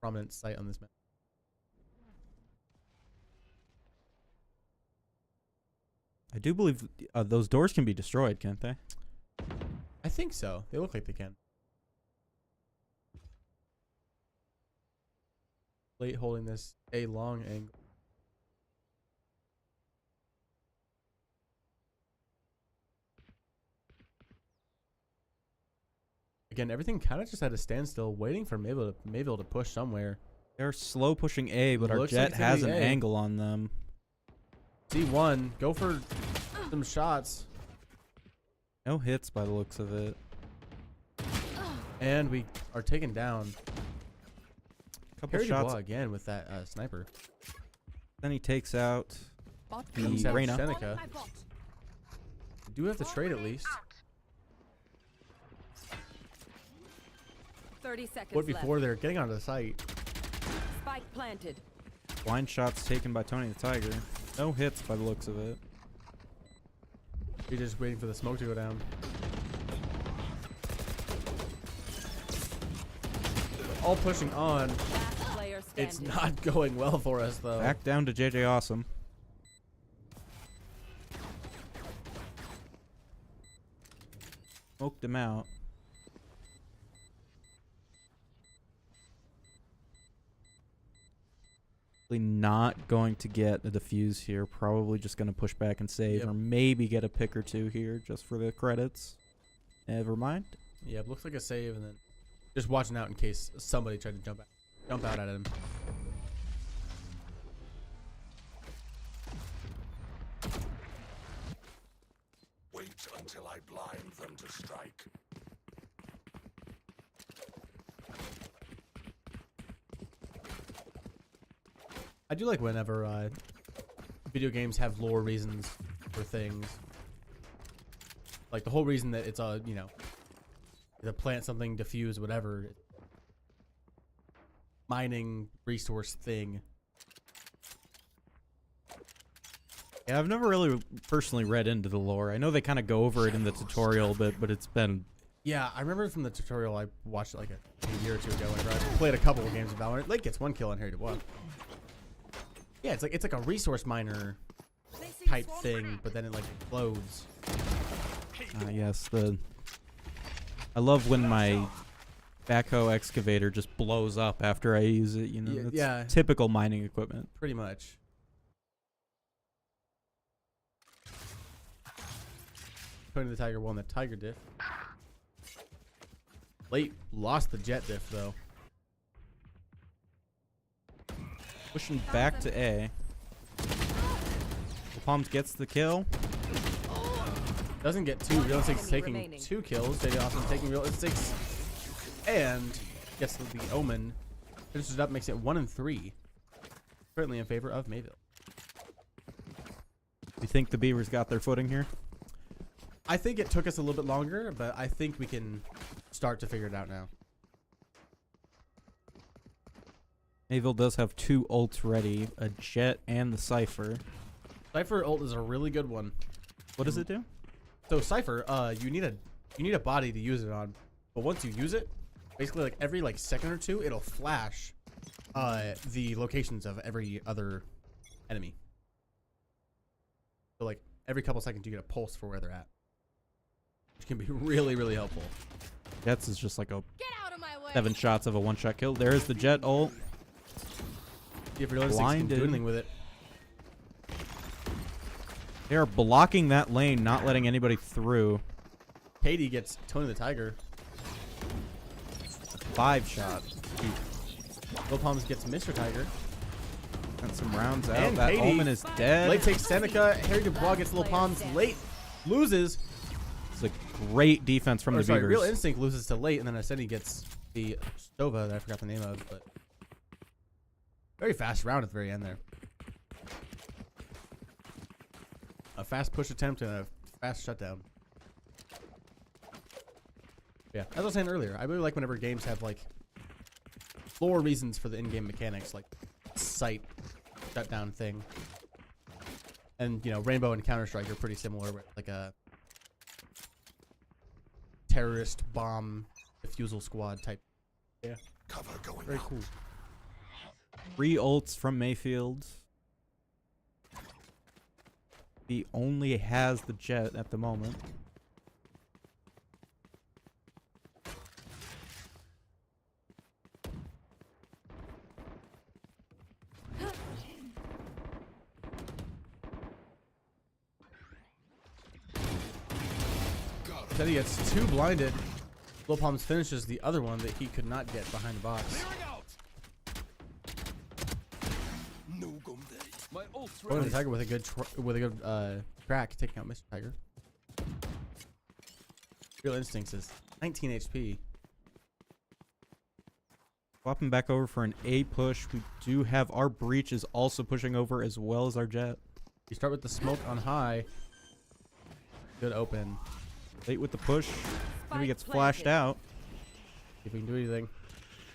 prominent site on this map. I do believe those doors can be destroyed, can't they? I think so. They look like they can. Late holding this a long angle. Again, everything kind of just at a standstill, waiting for Mayville to push somewhere. They're slow pushing A, but our Looks like jet it's gonna has be an A. angle on them. C1, go for some shots. No hits by the looks of it. And we are taken down. Couple Harry shots. Dubois again with that sniper. Then he takes out Bot the Comes out Reyna. Seneca. my bot. We do have to trade at least. 30 seconds What before left. they're getting onto the site. Spike planted. Blind shots taken by Tony the Tiger. No hits by the looks of it. You're just waiting for the smoke to go down. All pushing on. Last player standing. It's not going well for us though. Back down to JJ Awesome. Smoked him out. Not going to get a defuse here. Probably just going to push back and save, Yep. or maybe get a pick or two here just for the credits. Never mind. Yeah, it looks like a save, and then just watching out in case somebody tried to jump out at him. Wait until I blind them to strike. I do like whenever video games have lore reasons for things. Like the whole reason that it's a, to plant something, diffuse, whatever. Mining resource thing. Yeah, I've never really personally read into the lore. I know they kind of go over it in the tutorial, but it's been... Yeah, I remember from the tutorial I watched it like a year or two ago whenever I played a couple of games of Valorant. Lake gets one kill on Harry Dubois. Yeah, it's like a resource miner type thing, but then it like explodes. yes, I love when my backhoe excavator just blows up after I use it, Yeah, That's yeah. typical mining equipment. Pretty much. Putting the Tiger won the Tiger diff. Late lost the Jet diff though. Pushing back to A. Palms gets the kill. Doesn't get two. Real Estate's taking remaining. 2 kills. JJ Austin taking Real Estate's and gets the Omen. Finishes it up, makes it 1 and 3. Currently in favor of Mayville. You think the Beavers got their footing here? I think it took us a little bit longer, but I think we can start to figure it out now. Mayville does have 2 ults ready, a Jet and the Cypher. Cypher ult is a really good one. What does it do? So Cypher, you need a body to use it on, but once you use it, basically like every second or two, it'll flash the locations of every other enemy. So like every couple seconds, you get a pulse for where they're at, which can be really, really helpful. Jets is just like a Get out of my way. 7 shots of a 1-shot kill. There's the Jet ult. If you're Blinded. dwindling with it, They are blocking that lane, not letting anybody through. Katie gets Tony the Tiger. 5-shot. Lil Palms gets Mr. Tiger. And some rounds out. And That Katie. Omen is dead. Late takes Seneca. Harry Dubois gets Lil Palms. Late loses. It's a great defense from Or the sorry, Beavers. Real Instinct loses to Late, and then Ascendi gets the Stova that I forgot the name of, but very fast round at the very end there. A fast push attempt and a fast shutdown. Yeah, as I was saying earlier, I really like whenever games have lore reasons for the in-game mechanics, like sight shutdown thing. And Rainbow and Counter-Strike are pretty similar, with like a terrorist bomb defusal squad type. Yeah, Cover going very out. cool. 3 ults from Mayfield. He only has the Jet at the moment. Then he gets 2 blinded. Lil Palms finishes the other one that he could not get behind the box. No gum day. My ult's Going to ready. the Tiger with a good track, taking out Mr. Tiger. Real Instincts is 19 HP. Swapping back over for an A push. We do have our breach is also pushing over as well as our jet. You start with the smoke on high. Good open. Late with the push. Maybe Spike gets flashed planted. out. See if we can do anything.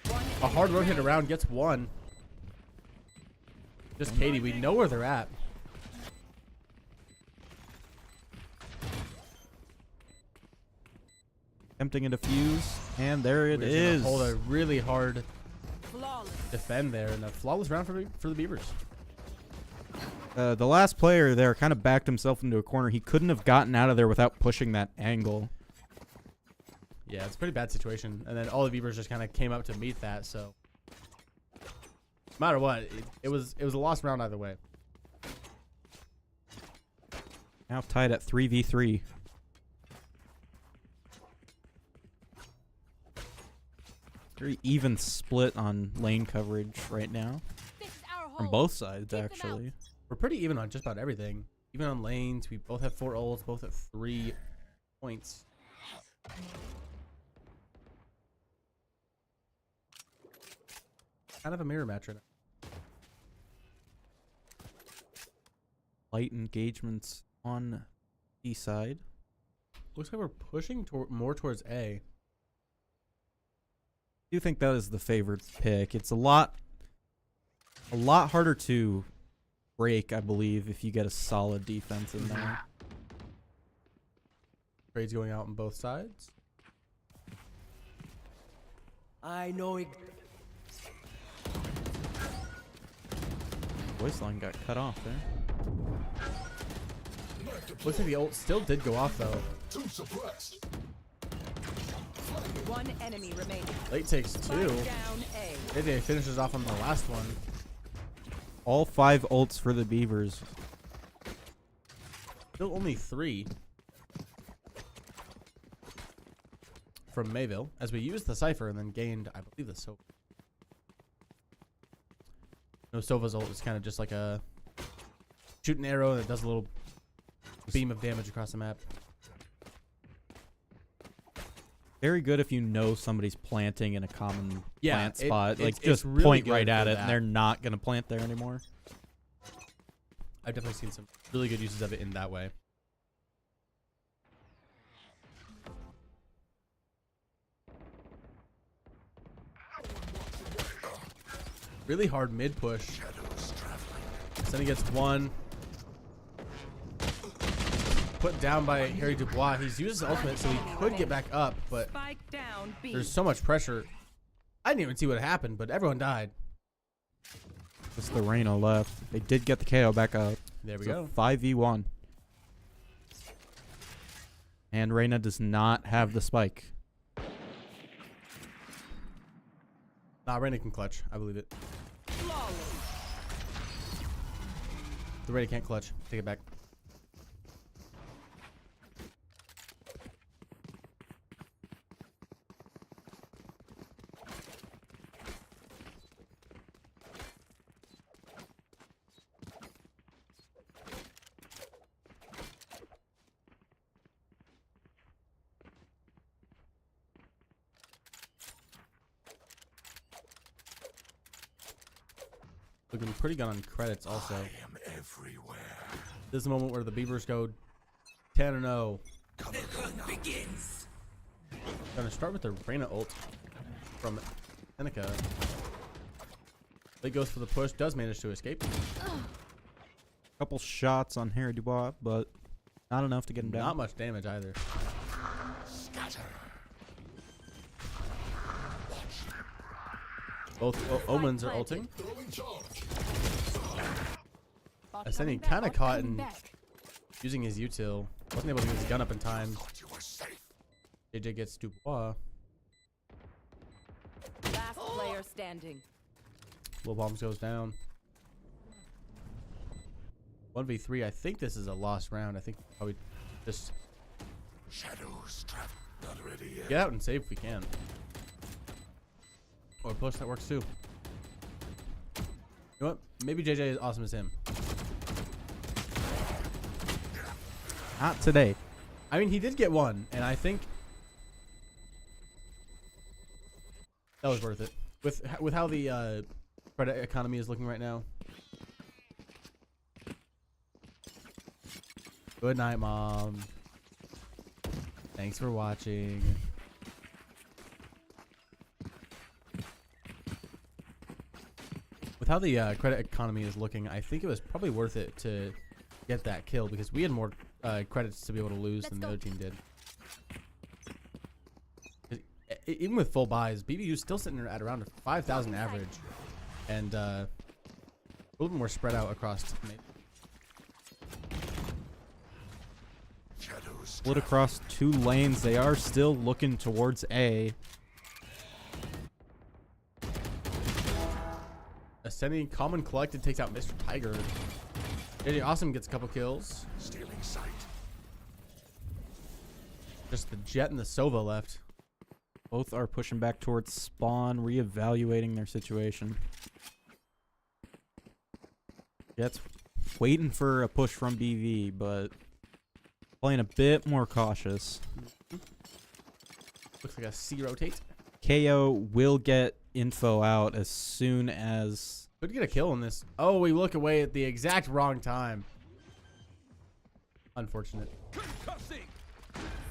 One A hard enemy rotate around gets one. Just Katie, we know where they're at. Attempting a defuse. And there it We're gonna is. hold a really hard flawless. defend there, and a flawless round for the Beavers. The last player there kind of backed himself into a corner. He couldn't have gotten out of there without pushing that angle. Yeah, it's a pretty bad situation, and then all the Beavers just kind of came up to meet that. So, no matter what, it was a lost round either way. Now tied at 3v3. Very even split on lane coverage right now. This is our home. From both sides, Keep them out. actually. We're pretty even on just about everything. Even on lanes, we both have 4 ults, both at 3 points. Kind of a mirror match right now. Light engagements on B side. Looks like we're pushing more towards A. I do think that is the favored pick. It's a lot harder to break, I believe, if you get a solid defense in there. Trades going out on both sides. I know it. Voice line got cut off there. Looks like the ult still did go off though. Too suppressed. One enemy remaining. Late takes 2. Spike down A. JJ finishes off on the last one. All 5 ults for the Beavers. Still only 3 from Mayville, as we used the Cypher and then gained, I believe, the Sova. No, Sova's ult is kind of just like a shoot an arrow that does a little beam of damage across the map. Very good if you know somebody's planting in a common plant spot. Like, it's just really point good right for at it, that. and they're not going to plant there anymore. I've definitely seen some really good uses of it in that way. Really hard mid push. Then he gets one. Put down by Harry Dubois. He's used his ultimate, so he could get back up, but Spike down B. there's so much pressure. I didn't even see what happened, but everyone died. Just the Reyna left. They did get the KO back up. There we So go. 5v1. And Reyna does not have the spike. Nah, Reyna can clutch. I believe it. Flawless. The Reyna can't clutch. Take it back. Looking pretty good on credits also. I am everywhere. This is the moment where the Beavers go 10-0. Cover Begins. Gonna start with the Reyna ult from NECC. Late goes for the push, does manage to escape. Couple shots on Harry Dubois, but not enough to get him down. Not much damage either. scatter. Both Omens are ulting. Throwing charge. Bot Ascending coming back, kinda bot caught coming in- back. Using his util. Wasn't able to get his gun up in time. Thought you were safe. JJ gets Dubois. Last player standing. Little Bombs goes down. 1v3. I think this is a lost round. I think probably just Shadows trap. Not ready yet. get out and save if we can. Or push, that works too. You know what? Maybe JJ is awesome as him. Not today. I mean, he did get one, and I think That was worth it. With how the credit economy is looking right now. Good night, Mom. Thanks for watching. With how the credit economy is looking, I think it was probably worth it to get that kill because we had more credits to be able to lose than the other team did. Even with full buys, BBU's still sitting at around a 5,000 average, and a little bit more spread out across. Split across 2 lanes. They are still looking towards A. Ascending Common Collected takes out Mr. Tiger. JJ Awesome gets a couple kills. Stealing sight. Just the Jet and the Sova left. Both are pushing back towards spawn, reevaluating their situation. Jet's waiting for a push from BV, but playing a bit more cautious. Looks like a C rotate. KO will get info out as soon as... Could get a kill on this. Oh, we look away at the exact wrong time. Unfortunate.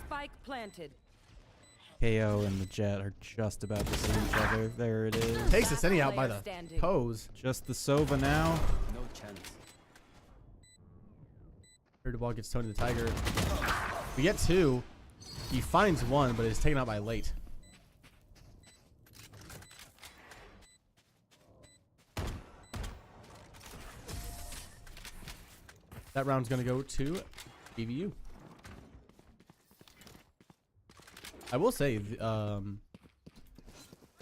Spike planted. KO and the Jet are just about to see each other. There it is. Takes Asceni out by the Standing. pose. Just the Sova now. No chance. Third ball gets Tony the Tiger. We get 2. He finds 1, but is taken out by late. That round's going to go to BVU. I will say,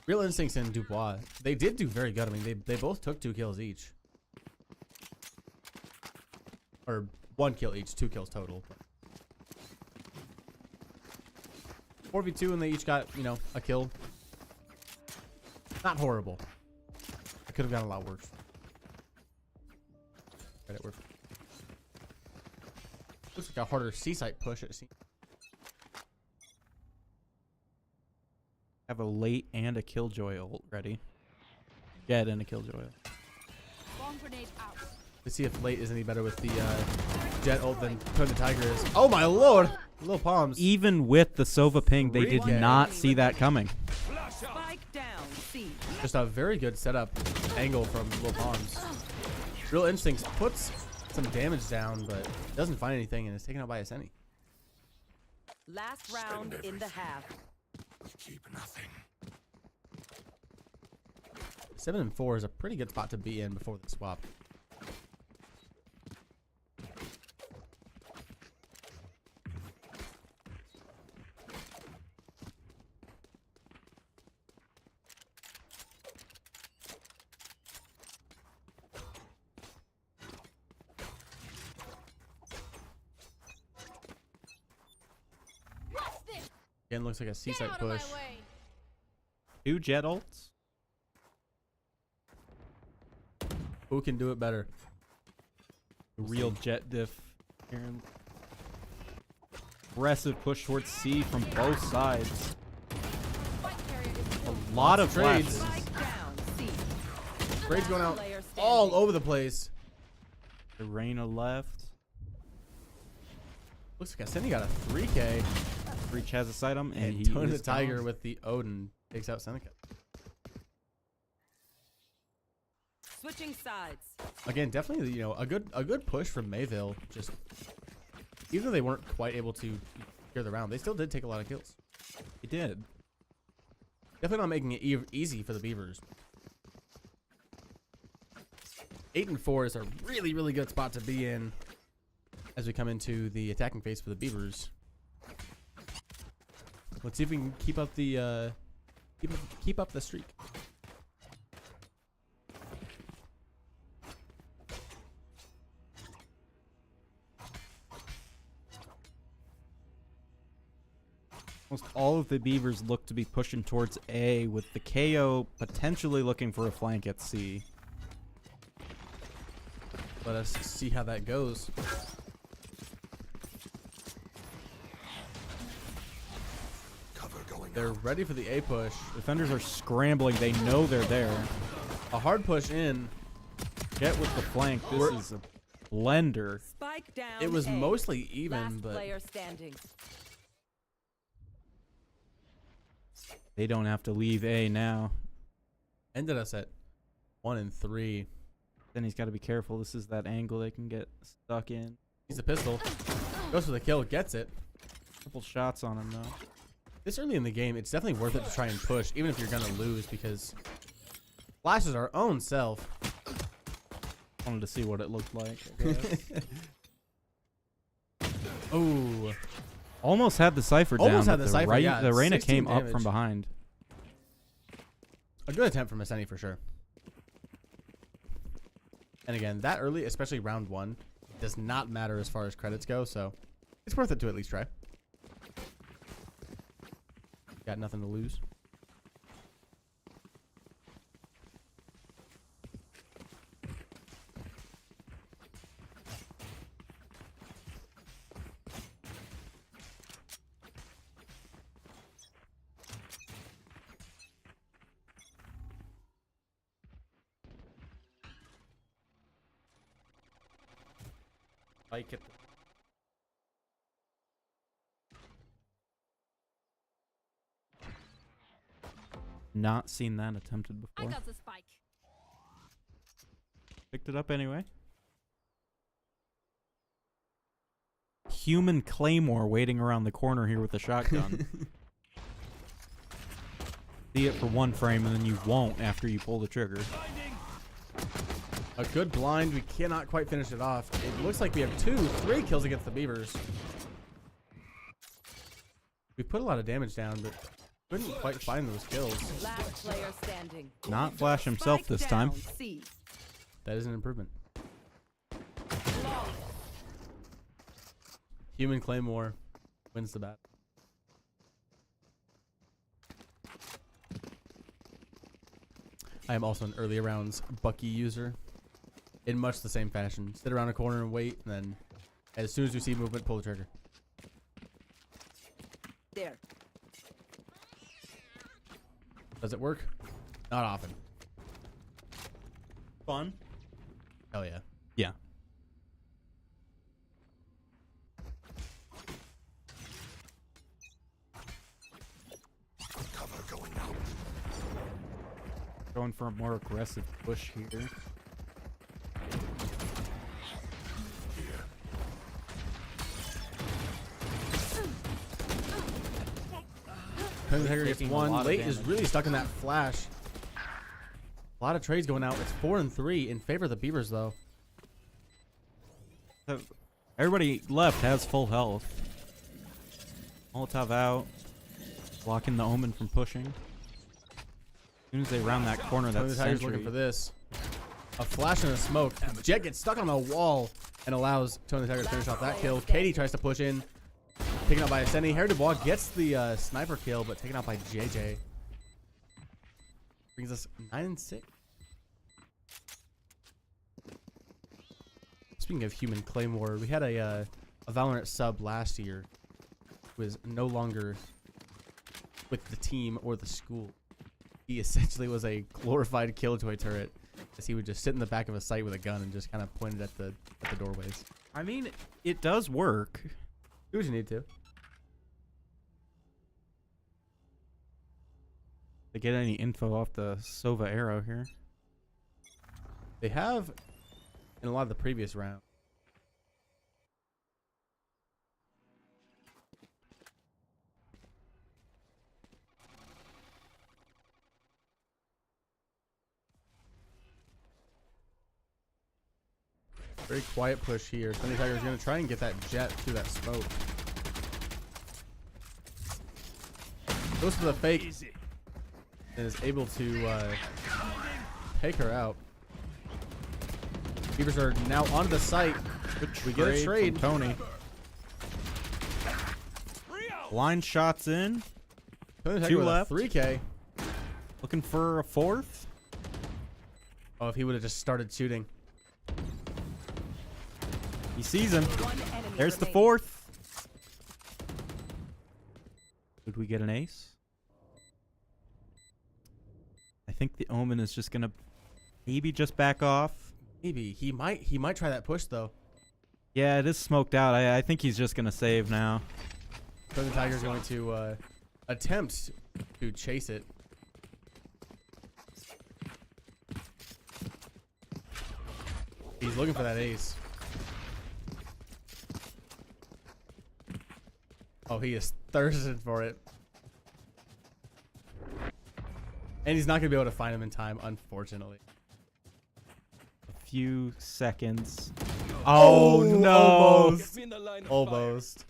Real Instincts and Dubois, they did do very good. I mean, they both took 2 kills each. Or 1 kill each, 2 kills total. 4v2 and they each got, you know, a kill. Not horrible. I could have gotten a lot worse. Credit work. Looks like a harder C-site push at C. Have a late and a Killjoy ult ready. Jet and a Killjoy ult. Bomb grenade out. To see if late is any better with the Jet ult than Tony the Tiger is. Oh my lord! Little palms. Even with the Sova ping, they did 3K. not see that coming. Spike down. C. Just a very good setup angle from Little Palms. Real Instincts puts some damage down, but doesn't find anything and is taken out by Asceni. Last round in the half. Keep nothing. 7 and 4 is a pretty good spot to be in before the swap. Again, looks like a C-site push. 2 Jet ults. Who can do it better? The real Jet diff. Here. Aggressive push towards C from both sides. A lot of trades. flashes. Spike down. C. Raid's going out Player standing. all over the place. The Reyna left. Looks like Asceni got a 3K. Breach has a sight on him, and And he Tony the is Tiger gone. with the Odin takes out Seneca. Switching sides. Again, definitely, you know, a good push from Mayville. Just even though they weren't quite able to clear the round, they still did take a lot of kills. He did. Definitely not making it easy for the Beavers. 8 and 4 is a really, really good spot to be in as we come into the attacking phase for the Beavers. Let's see if we can keep up the keep up the streak. Almost all of the Beavers look to be pushing towards A, with the KO potentially looking for a flank at C. Let us see how that goes. They're ready for the A push. Defenders are scrambling. They know they're there. A hard push in. Get with the flank. This is a blender. Spike down. It was A. mostly even, Last but player standing. They don't have to leave A now. ended us at 1 and 3. Then he's got to be careful. This is that angle they can get stuck in. He's a pistol. Goes for the kill, gets it. Couple shots on him though. This early in the game, it's definitely worth it to try and push, even if you're gonna lose, because Flash is our own self. Wanted to see what it looked like. I guess. Oh, Almost had the Cypher down. Almost had but the Cypher, Right, yeah, the Reyna 16 came up damage. from behind. a good attempt from Aseni for sure. And again, that early, especially round 1, does not matter as far as credits go, so it's worth it to at least try. Got nothing to lose. Like it. Not seen that attempted I before. got the spike. Picked it up anyway. Human Claymore waiting around the corner here with a shotgun. See it for one frame and then you won't after you pull the trigger. A good blind. We cannot quite finish it off. It looks like we have 3 kills against the Beavers. We put a lot of damage down, but couldn't quite find those kills. Last player standing. Not Flash himself Spike this time. down, C. That is an improvement. Human Claymore wins the battle. I am also an early rounds Bucky user. In much the same fashion. Sit around a corner and wait, and then as soon as you see movement, pull the trigger. There. Does it work? Not often. Fun. Hell yeah. Yeah. Cover going out. Going for a more aggressive push here. Tiger gets Taking a 1. lot of Late is damage. really stuck in that flash. A lot of trades going out. It's 4 and 3 in favor of the Beavers, though. So everybody left has full health. Molotov out. Blocking the Omen from pushing. As soon as they round that corner, Tony that's the Tiger's Sentry. looking for this. A flash and a smoke. Jet gets stuck on the wall and allows Tony the Tiger to finish off that kill. Katie tries to push in. Taken out by Aseni. Harry Dubois gets the sniper kill, but taken out by JJ. Brings us 9 and 6. Speaking of Human Claymore, we had a Valorant sub last year who is no longer with the team or the school. He essentially was a glorified killjoy turret, as he would just sit in the back of a site with a gun and just kind of pointed at the doorways. I mean, it does work. Do what you need to. To get any info off the Sova arrow here. They have in a lot of the previous rounds. Very quiet push here. Sunny Tiger is going to try and get that jet through that smoke. Goes for the fake and is able to take her out. Beavers are now onto the site. We get a trade. from Tony. Line shots in. Tony Tiger 2 with left. a 3K. Looking for a 4th. Oh, if he would have just started shooting. He sees him. One enemy There's the remaining. 4th. Did we get an ace? think the Omen is just gonna maybe just back off. Maybe he might try that push though. Yeah, it is smoked out. I think he's just gonna save now. So the Tiger's going to attempt to chase it. He's looking for that ace. Oh, he is thirsting for it. And he's not going to be able to find him in time, unfortunately. A few seconds. Oh, no. Almost. In the line of Almost.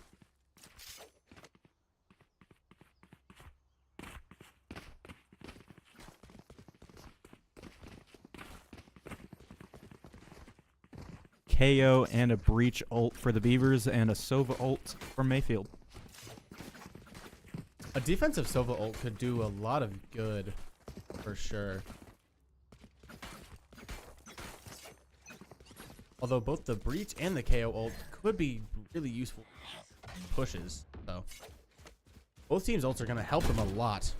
KO and a breach ult for the Beavers and a Sova ult for Mayfield. A defensive Sova ult could do a lot of good, for sure. Although both the breach and the KO ult could be really useful pushes. So both teams' ults are going to help them a lot.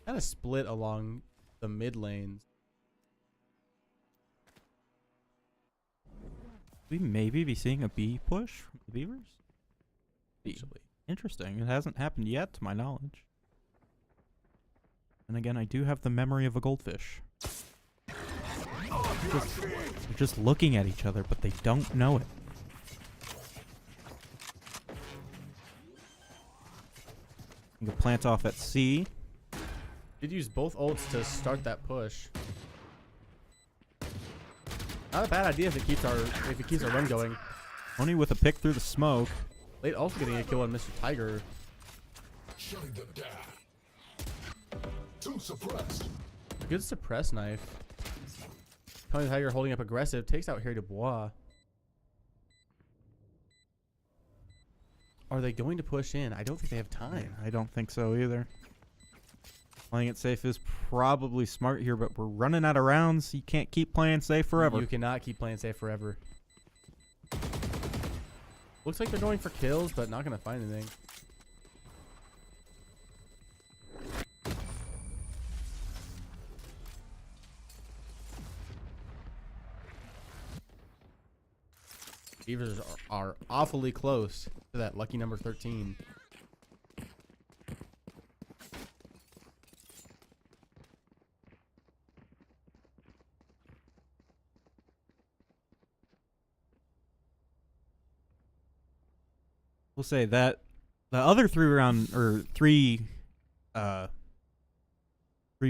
Kind of split along the mid lanes. We maybe be seeing a B push from the Beavers? Potentially. Interesting. It hasn't happened yet, to my knowledge. And again, I do have the memory of a goldfish. They're just looking at each other, but they don't know it. You can plant off at C. Did use both ults to start that push. Not a bad idea if it keeps our run going. Only with a pick through the smoke. Late also getting a kill on Mr. Tiger. Shutting them down. Two suppressed. A good suppress knife. Tony Tiger holding up aggressive takes out Harry Dubois. Are they going to push in? I don't think they have time. I don't think so either. Playing it safe is probably smart here, but we're running out of rounds. You can't keep playing safe forever. You cannot keep playing safe forever. Looks like they're going for kills, but not going to find anything. Beavers are awfully close to that lucky number 13. We'll say that the other three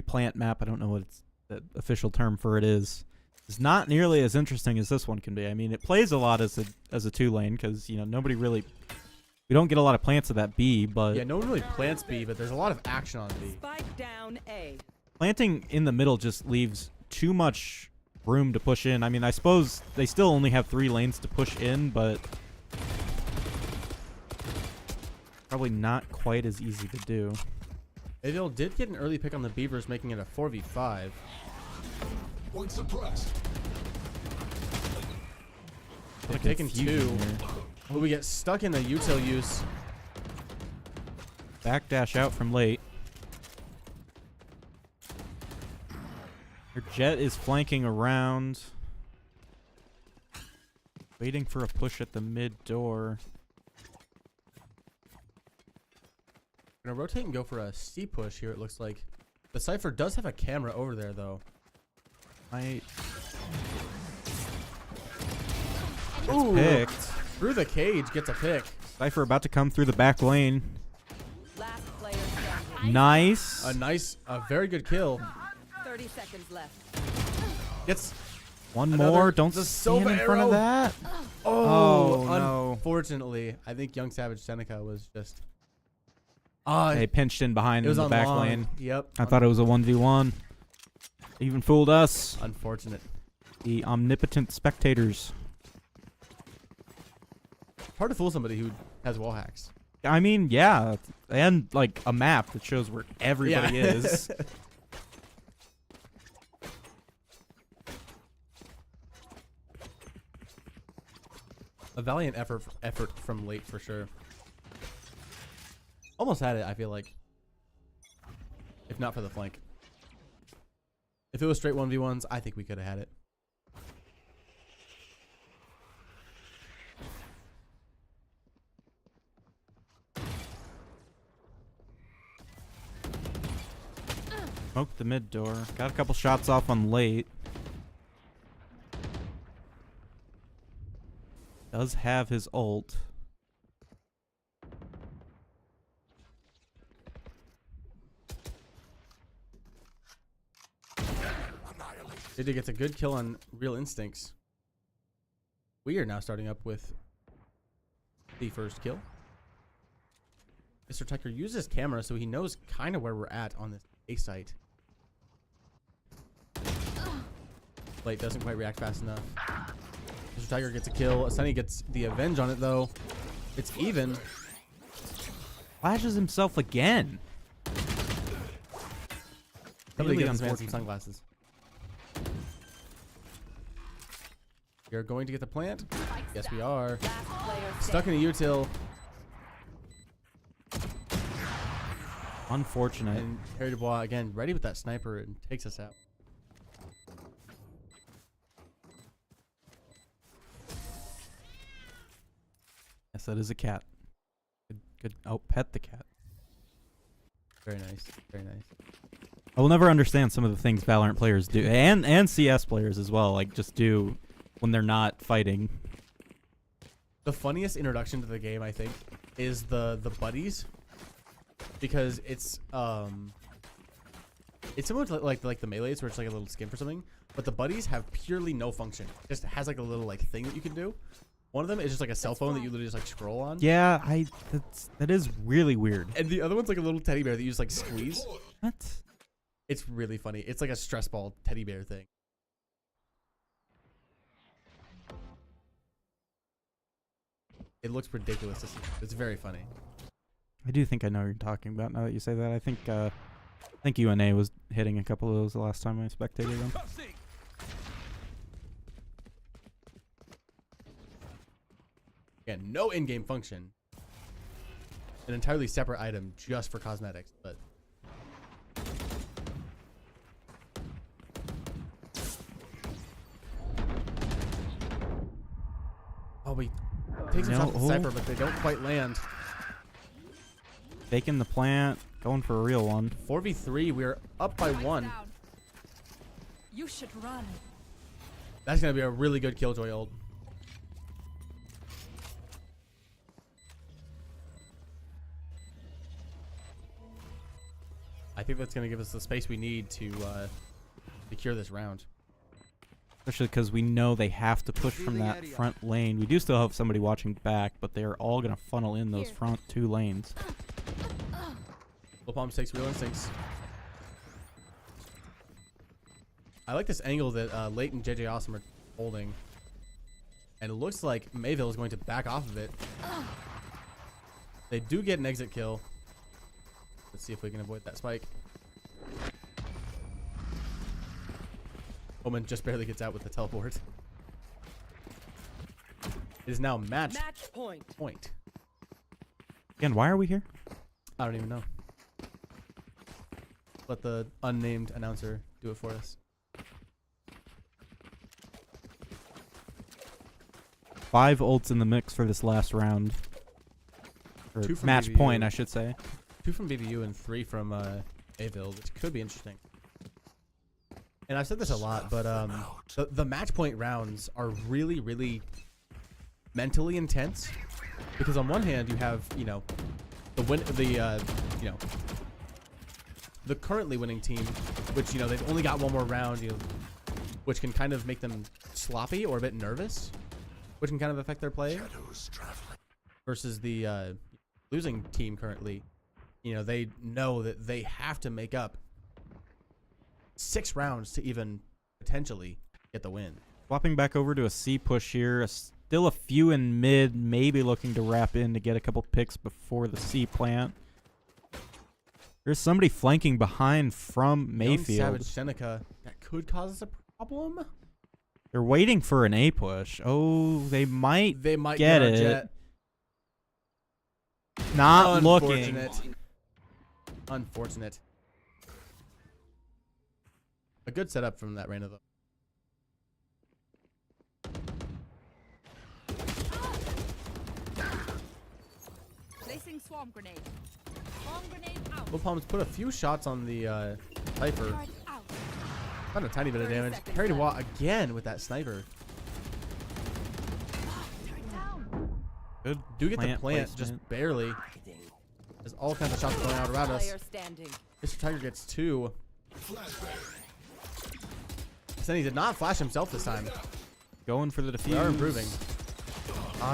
plant map, I don't know what the official term for it is not nearly as interesting as this one can be. I mean, it plays a lot as a 2-lane because, you know, we don't get a lot of plants of that B, but Yeah, no one really plants B, but there's a lot of action on B. Spike down A. planting in the middle just leaves too much room to push in. I mean, I suppose they still only have 3 lanes to push in, but probably not quite as easy to do. Mayville did get an early pick on the Beavers, making it a 4v5. One suppressed. They're taking 2. Confusion here. But we get stuck in the util use. Backdash out from late. Her Jet is flanking around. Waiting for a push at the mid door. Gonna rotate and go for a C push here, it looks like. The Cypher does have a camera over there, though. Ooh, Picked. through the cage, gets a pick. Cypher about to come through the back lane. Last player standing. Nice. A very good kill. 30 seconds left. Gets One another- more. Don't the stand Sova in front of arrow. that. Oh, no. unfortunately, I think Young Savage Seneca was just. They pinched in behind It in was the on back long. lane. Yep. I thought it was a 1v1. Even fooled us. Unfortunate. The omnipotent spectators. Hard to fool somebody who has wall hacks. I mean, yeah. And like a map that shows where everybody is. A valiant effort from late for sure. Almost had it, I feel like. If not for the flank. If it was straight 1v1s, I think we could have had it. Smoked the mid door. Got a couple shots off on late. Does have his ult. JJ gets a good kill on Real Instincts. We are now starting up with the first kill. Mr. Tucker uses camera, so he knows kind of where we're at on this A site. Blade doesn't quite react fast enough. Mr. Tiger gets a kill. Sunny gets the avenge on it, though. It's even. Flashes himself again. Somebody Really get this man some unfortunate. sunglasses. We are going to get the plant. Yes, we are. Last player Stuck in a util. Unfortunate. And Harry Dubois, again, ready with that sniper and takes us out. Yes, that is a cat. Good. Oh, pet the cat. Very nice. Very nice. I will never understand some of the things Valorant players do, and CS players as well, like just do when they're not fighting. The funniest introduction to the game, I think, is the buddies, because it's similar to like the melees where it's like a little skin for something, but the buddies have purely no function. It just has like a little like thing that you can do. One of them is just like a cell phone that you literally just like scroll on. Yeah, that is really weird. And the other one's like a little teddy bear that you just like squeeze. What? It's really funny. It's like a stress ball teddy bear thing. It looks ridiculous to see. It's very funny. I do think I know what you're talking about now that you say that. I think UNA was hitting a couple of those the last time I spectated them. Again, no in-game function. An entirely separate item just for cosmetics, but oh, we take some shots with Oh. Cypher, but they don't quite land. Taking the plant, going for a real one. 4v3, we're up by Spike's 1. down. You should run. That's gonna be a really good killjoy ult. I think that's gonna give us the space we need to secure this round. Especially because we know they have to push from that front lane. We do still have somebody watching back, but they are all going to funnel in those front two lanes. Lil Palms takes Real Instincts. I like this angle that Late and JJ Awesome are holding. And it looks like Mayville is going to back off of it. They do get an exit kill. Let's see if we can avoid that spike. Omen just barely gets out with the teleport. It is now match point. Again, why are we here? I don't even know. Let the unnamed announcer do it for us. 5 ults in the mix for this last round. Or 2 from match BBU. point, I should say. 2 from BBU and 3 from Mayville, which could be interesting. And I've said this a lot, but the match point rounds are really, really mentally intense, because on one hand you have the currently winning team, which they've only got one more round, which can kind of make them sloppy or a bit nervous, which can kind of affect their play. Versus the losing team currently, they know that they have to make up 6 rounds to even potentially get the win. Swapping back over to a C push here. Still a few in mid, maybe looking to wrap in to get a couple picks before the C plant. There's somebody flanking behind from Mayfield. Young Savage Seneca, that could cause us a problem. They're waiting for an A push. Oh, they might They might get our it. Jet. Not looking. Unfortunate. A good setup from that Reyna, though. Placing swarm grenade. Swarm grenade out. Lil Palms put a few shots on the sniper. Card out. Done a tiny bit of 30 damage. seconds Parry to left. Watt again with that sniper. Turn down. Good. Do get the Plant plant, just placement. barely. There's all kinds of shots going out around us. Player standing. Mr. Tiger gets 2. Senny did not flash himself this time. Going for the defuse. We are improving.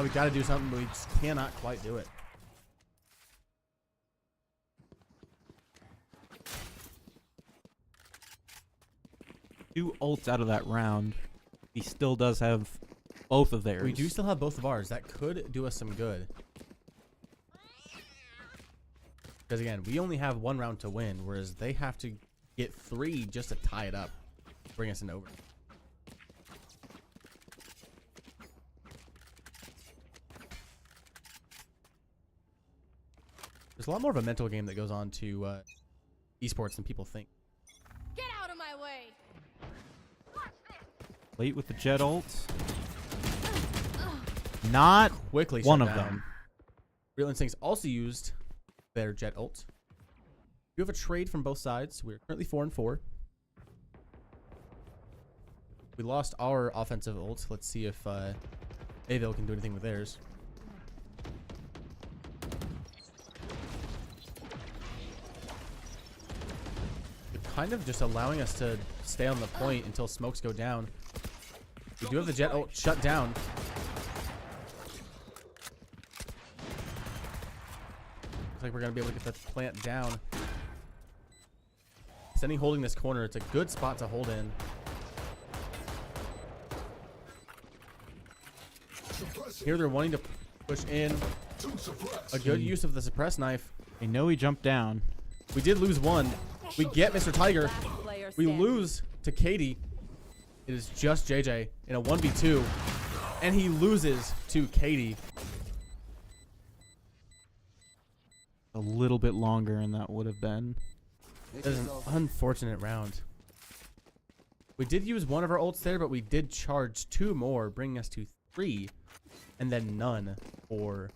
We got to do something, but we just cannot quite do it. Two ults out of that round. He still does have both of theirs. We do still have both of ours. That could do us some good. Because again, we only have 1 round to win, whereas they have to get 3 just to tie it up, bring us in over. There's a lot more of a mental game that goes on to esports than people think. Get out of my way. Late with the jet ult. Not Quickly one shut of down. them. Real Instincts also used their jet ult. We have a trade from both sides. We're currently 4-4. We lost our offensive ult. Let's see if Mayville can do anything with theirs. They're kind of just allowing us to stay on the point until smokes go down. We do have the jet ult shut down. Looks like we're going to be able to get the plant down. Senny holding this corner. It's a good spot to hold in. Here they're wanting to push in. A good use of the suppress knife. They know he jumped down. We did lose 1. We get Mr. Tiger. Last player We standing. lose to Katie. It is just JJ in a 1v2. And he loses to Katie. A little bit longer, and that would have been. That is an unfortunate round. We did use 1 of our ults there, but we did charge 2 more, bringing us to 3. And then none for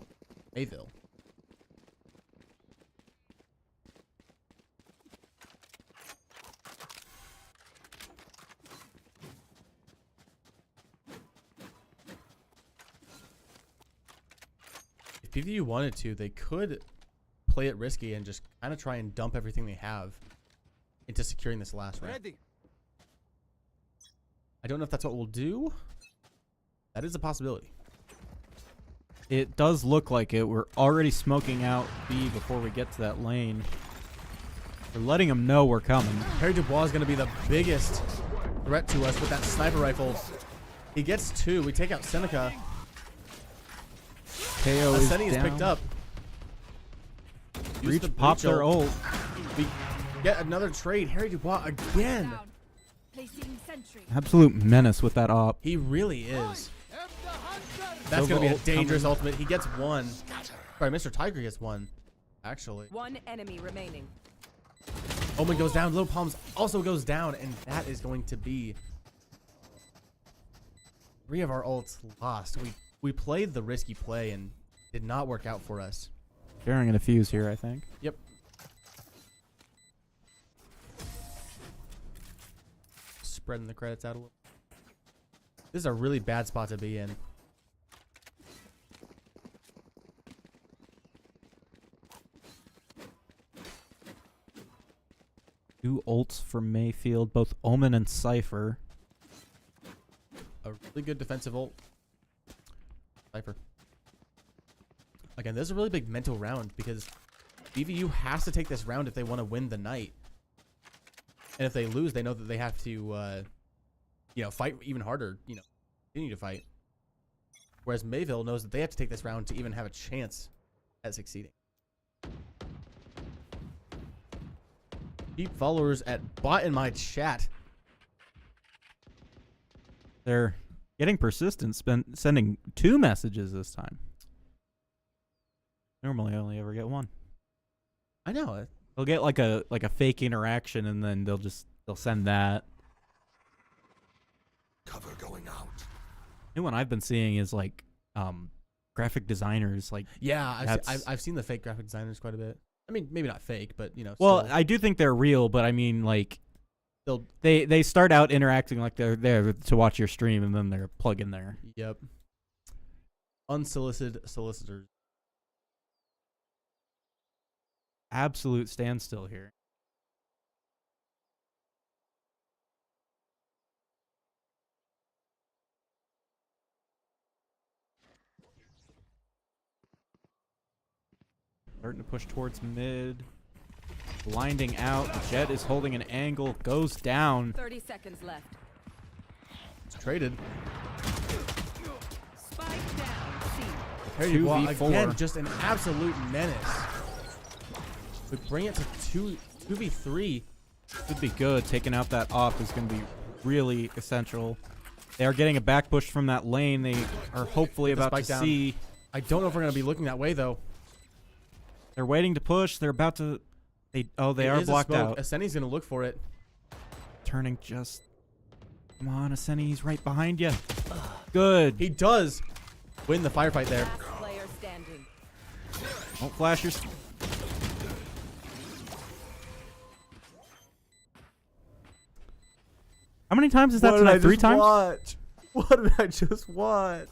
Mayville. If PVU wanted to, they could play it risky and just kind of try and dump everything they have into securing this last round. I don't know if that's what we'll do. That is a possibility. It does look like it. We're already smoking out B before we get to that lane. We're letting them know we're coming. Harry Dubois is going to be the biggest threat to us with that sniper rifle. He gets 2. We take out Seneca. KO is Asceni is down. picked up. Use the Reach, pop breach their ult. We get another trade. Harry Dubois again. Down. Placing sentry. Absolute menace with that op. He really is. That's going to be a ult dangerous coming. ultimate. He gets 1. Sorry, Mr. Tiger gets 1, actually. 1 enemy remaining. Omen goes down. Little Palms also goes down. And that is going to be 3 of our ults lost. We played the risky play and did not work out for us. Sharing a defuse here, I think. Yep. Spreading the credits out a little. This is a really bad spot to be in. Two ults for Mayfield, both Omen and Cypher. A really good defensive ult. Cypher. Again, this is a really big mental round because BVU has to take this round if they want to win the night. And if they lose, they know that they have to, fight even harder, continue to fight. Whereas Mayville knows that they have to take this round to even have a chance at succeeding. Keep followers at bot in my chat. They're getting persistent, sending 2 messages this time. Normally, I only ever get one. I know it. They'll get like a fake interaction, and then they'll send that. Cover going out. New one I've been seeing is like graphic designers. Like, Yeah, I've seen the fake graphic designers quite a bit. I mean, maybe not fake, but well, still. I do think they're real, but I mean, like, they start out interacting like they're there to watch your stream, and then they're plug in there. Yep. Unsolicited solicitors. Absolute standstill here. Starting to push towards mid. Blinding out. Jet is holding an angle. Goes down. 30 seconds left. It's traded. Spike down. C. There you go. 2v4. Again, just an absolute menace. We bring it to 2v3. Could be good. Taking out that op is going to be really essential. They are getting a back push from that lane. They are hopefully Get the about to spike down. see. I don't know if we're going to be looking that way, though. They're waiting to push. They're about to... They are blocked out. Asceni's going to look for it. Turning just... Come on, Asceni. He's right behind you. Good. He does win the firefight there. Last player standing. Don't flash your... How many times is that tonight? 3 times? Watch? What did I just watch?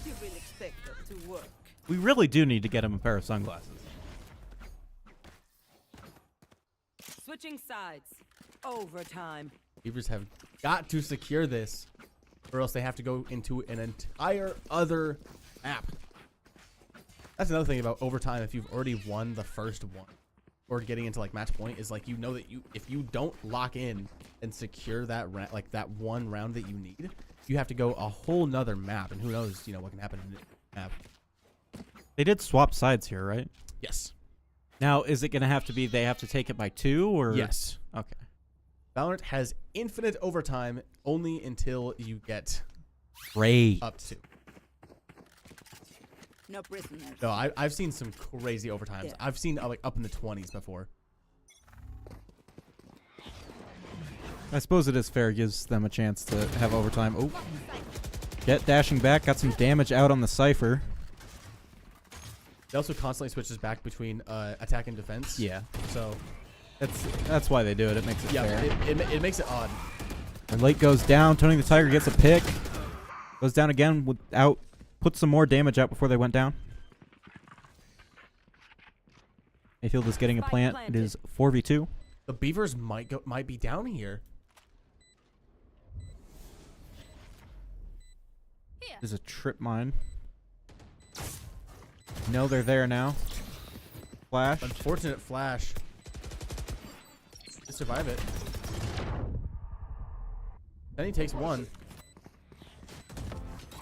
You really expect that to work? We really do need to get him a pair of sunglasses. Switching sides. Overtime. Beavers have got to secure this, or else they have to go into an entire other map. That's another thing about overtime. If you've already won the first one, or getting into like match point, is like you know that if you don't lock in and secure that that one round that you need, you have to go a whole nother map, and who knows what can happen in the map. They did swap sides here, right? Yes. Now, is it going to have to be they have to take it by 2, or? Yes. Okay. Valorant has infinite overtime only until you get Great. up to. No prisoners. No, I've seen some crazy overtimes. Yeah. I've seen like up in the 20s before. I suppose it is fair. It gives them a chance to have overtime. Oh. Jet dashing back. Got some damage out on the Cypher. It also constantly switches back between attack and defense. Yeah. So That's why they do it. It makes it fair. it makes it odd. And late goes down. Tony the Tiger gets a pick. Goes down again without... Put some more damage out before they went down. Mayfield is getting a plant. It is 4v2. The Beavers might be down here. There's a trip mine. No, they're there now. Flash. Unfortunate flash. To survive it. Then he takes one.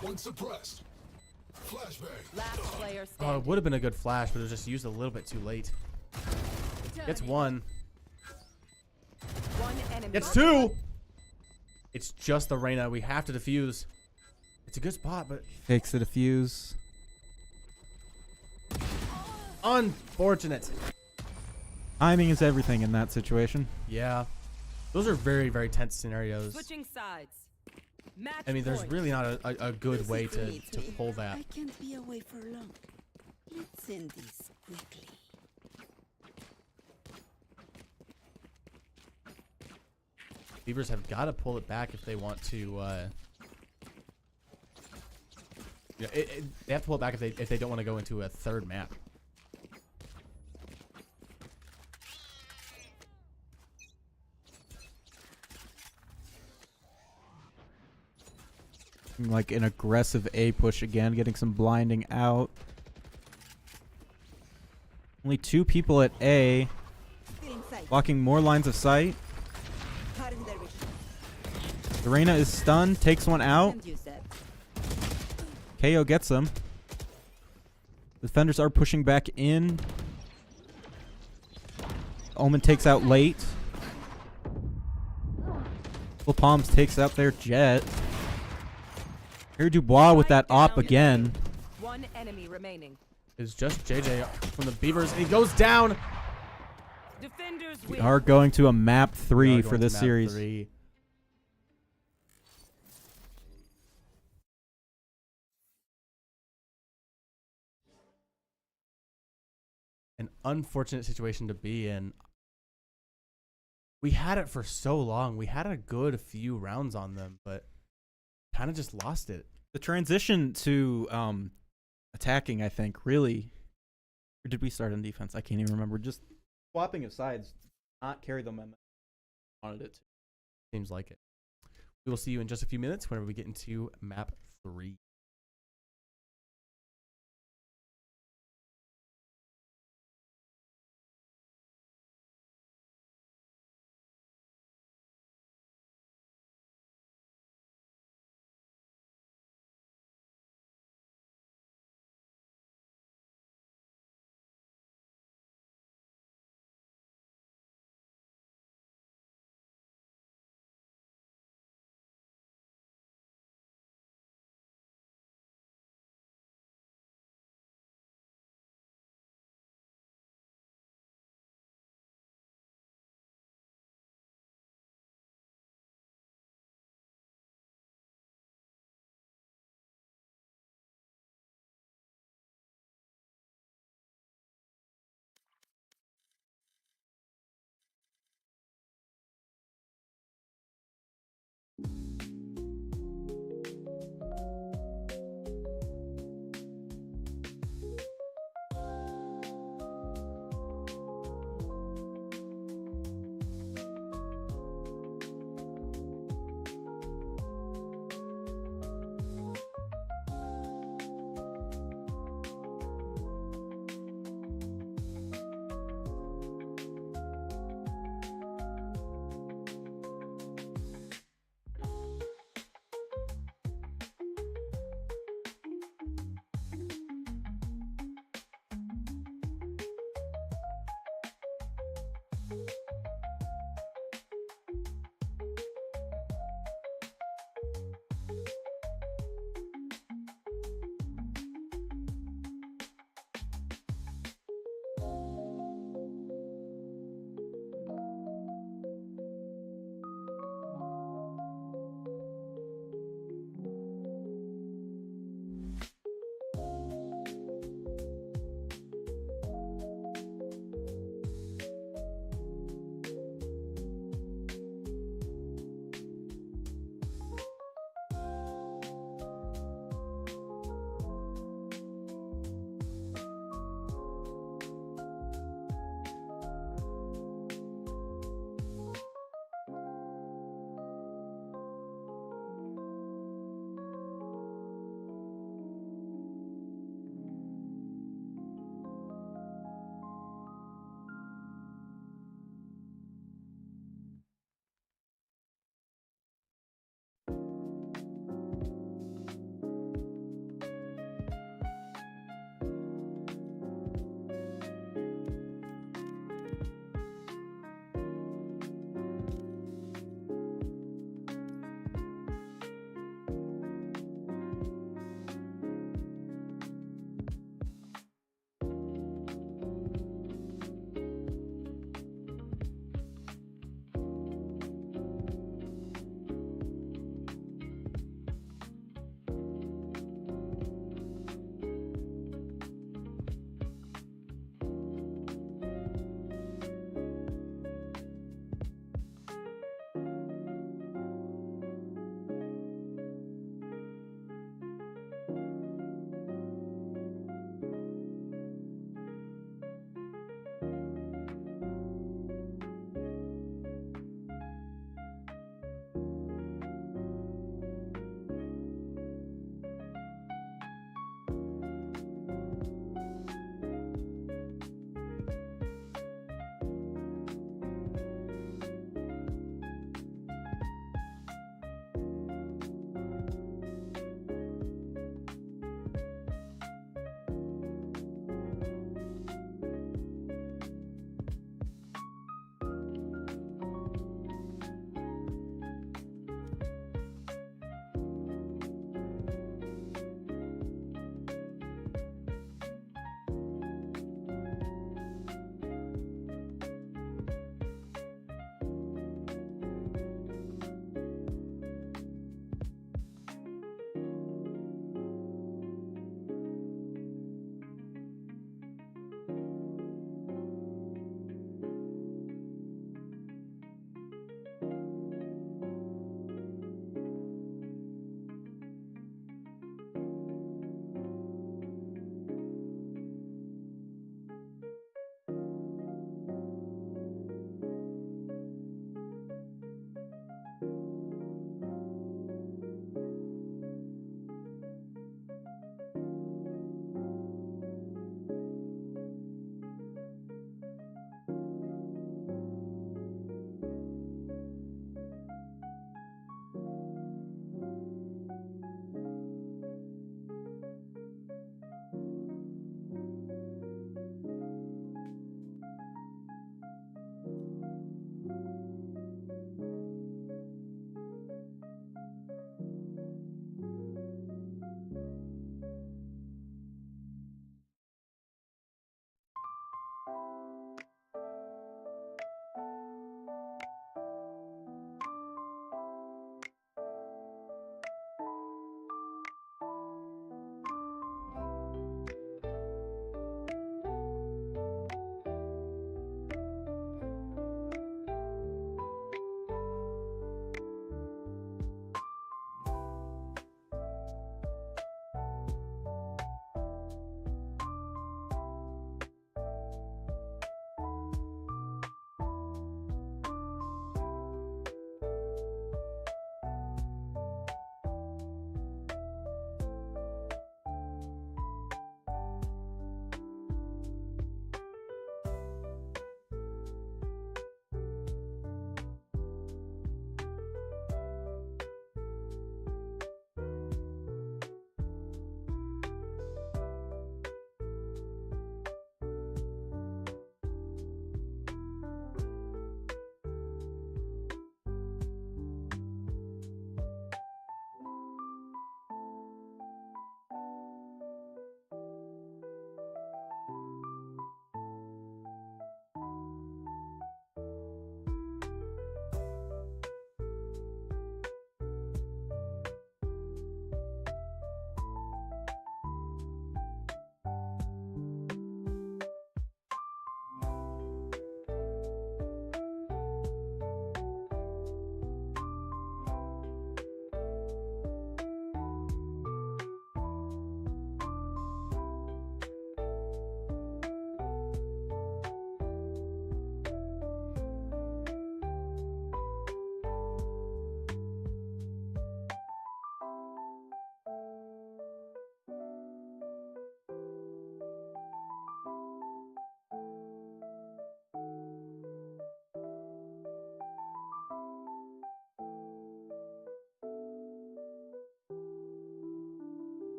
One suppressed. Flashbang. Last player Oh, standing. it would have been a good flash, but it was just used a little bit too late. Gets one. One enemy. Gets two. It's just the Reyna. We have to defuse. It's a good spot, but Fakes the defuse. unfortunate. Timing is everything in that situation. Yeah. Those are very, very tense scenarios. Switching sides. Match I mean, there's point. really not a good way to pull that. I can't be away for long. Let's end this quickly. Beavers have got to pull it back if they want to. They have to pull it back if they don't want to go into a third map. Like an aggressive A push again, getting some blinding out. Only 2 people at A. Get inside. Blocking more lines of sight. Harden their vision. Serena is stunned, takes one out. Can't use that. KO gets them. Defenders are pushing back in. Omen takes out late. Full Palms takes out their Jet. Here Dubois with that op again. One enemy remaining. is just JJ from the Beavers, and he goes down. Defenders We win. are going to a map We 3 are for going to this map series. 3. An unfortunate situation to be in. We had it for so long. We had a good few rounds on them, but kind of just lost it. The transition to attacking, I think, really. Or did we start on defense? I can't even remember. Just swapping of sides, not carry the momentum. Wanted it to. Seems like it. We will see you in just a few minutes whenever we get into map 3.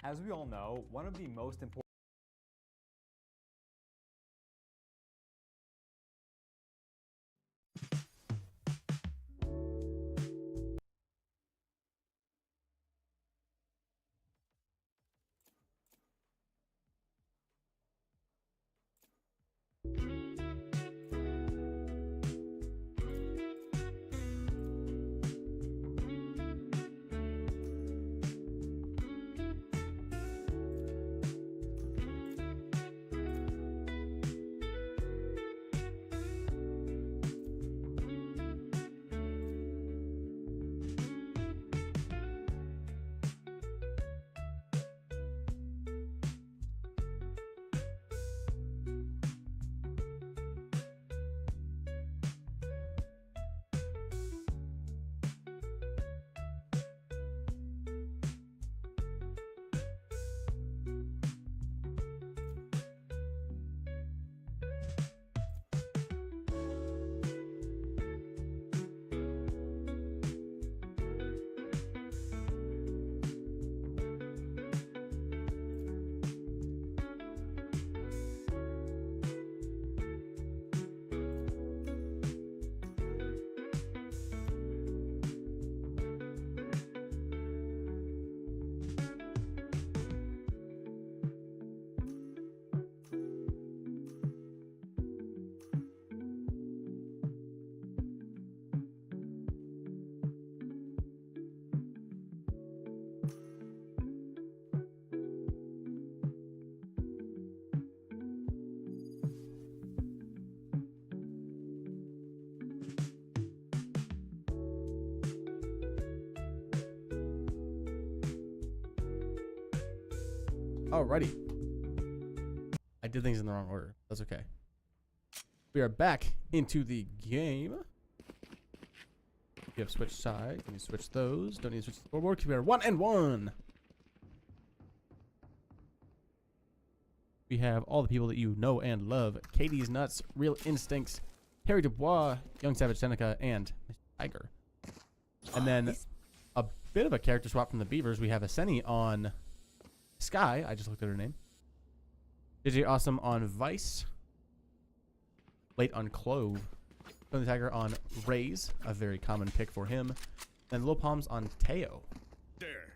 As we all know, one of the most important Alrighty. I did things in the wrong order. That's okay. We are back into the game. You have switched sides. Let me switch those. Don't need to switch the scoreboard. We are 1-1. We have all the people that you know and love. Katie's Nuts, Real Instincts, Harry Dubois, Young Savage Seneca, and Mr. Tiger. And then a bit of a character swap from the Beavers. We have Aseni on Sky. I just looked at her name. DJ Awesome on Vice. Late on Clove. Tony Tiger on Raze, a very common pick for him. And Lil Palms on Teo. There.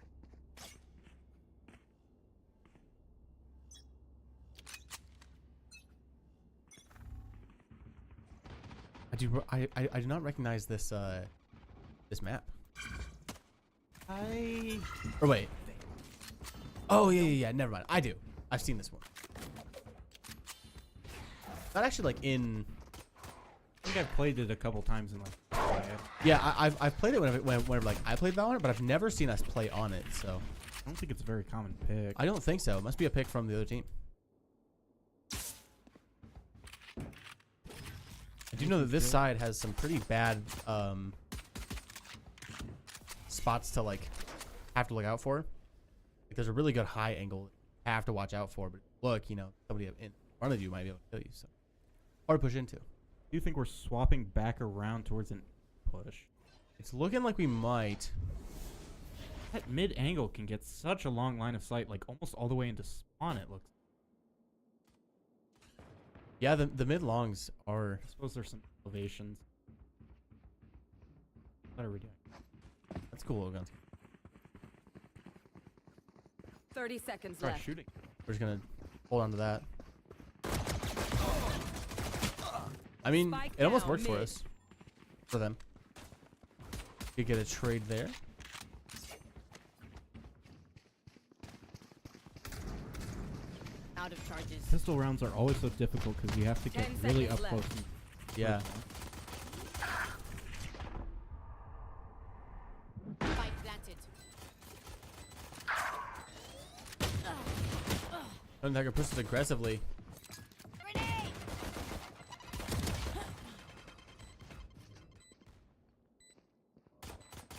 I do not recognize this this map. Or wait. Oh yeah. Never mind. I do. I've seen this one. Not actually like in. I think I've played it a couple times in like. Yeah, I've played it whenever like I played Valorant, but I've never seen us play on it. So I don't think it's a very common pick. I don't think so. It must be a pick from the other team. I do know that this side has some pretty bad spots to like have to look out for. Like, there's a really good high angle you have to watch out for, but look, you know, somebody in front of you might be able to kill you. So hard to push into. Do you think we're swapping back around towards an push? It's looking like we might. That mid angle can get such a long line of sight, like almost all the way into spawn. It looks. Yeah, the mid longs are. I suppose there's some elevations. What are we doing? That's cool, Logan. 30 seconds Start left. shooting. We're just gonna hold on to that. I mean, Spike it almost down works for mid. us. For them. You get a trade there. Out of charges. Pistol rounds are always so difficult because you have to get 10 really up seconds close. left. And Yeah. Spike planted. Don't Tiger pushes aggressively. Grenade!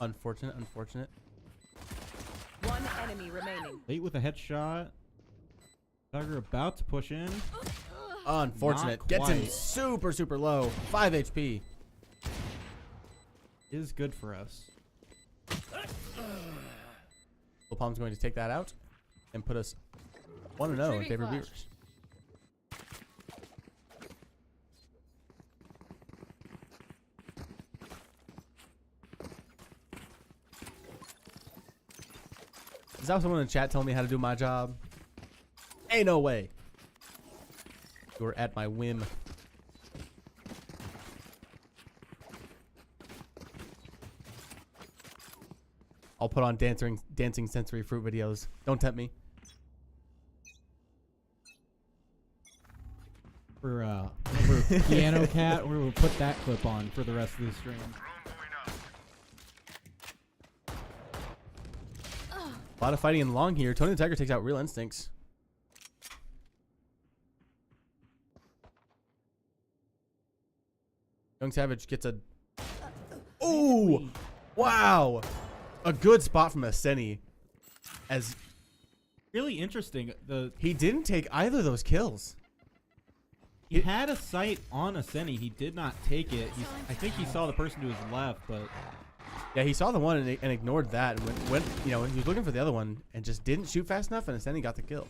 Unfortunate. One enemy remaining. Late with a headshot. Tiger about to push in. Unfortunate. Not Gets him quite. super low. 5 HP. Is good for us. Lil Palm's going to take that out. and put us 1-0 in Retrieving favor of flash. Beavers. Is that someone in the chat telling me how to do my job? Ain't no way. You're at my whim. I'll put on dancing sensory fruit videos. Don't tempt me. For Piano Cat, we'll put that clip on for the rest of the stream. A lot of fighting in long here. Tony the Tiger takes out Real Instincts. Young Savage gets a... Ooh! Wow! A good spot from Aseni. As Really interesting. he didn't take either of those kills. He had a sight on Aseni. He did not take it. I think he saw the person to his left, but Yeah, he saw the one and ignored that. And went, you know, he was looking for the other one and just didn't shoot fast enough, and Aseni got the kill.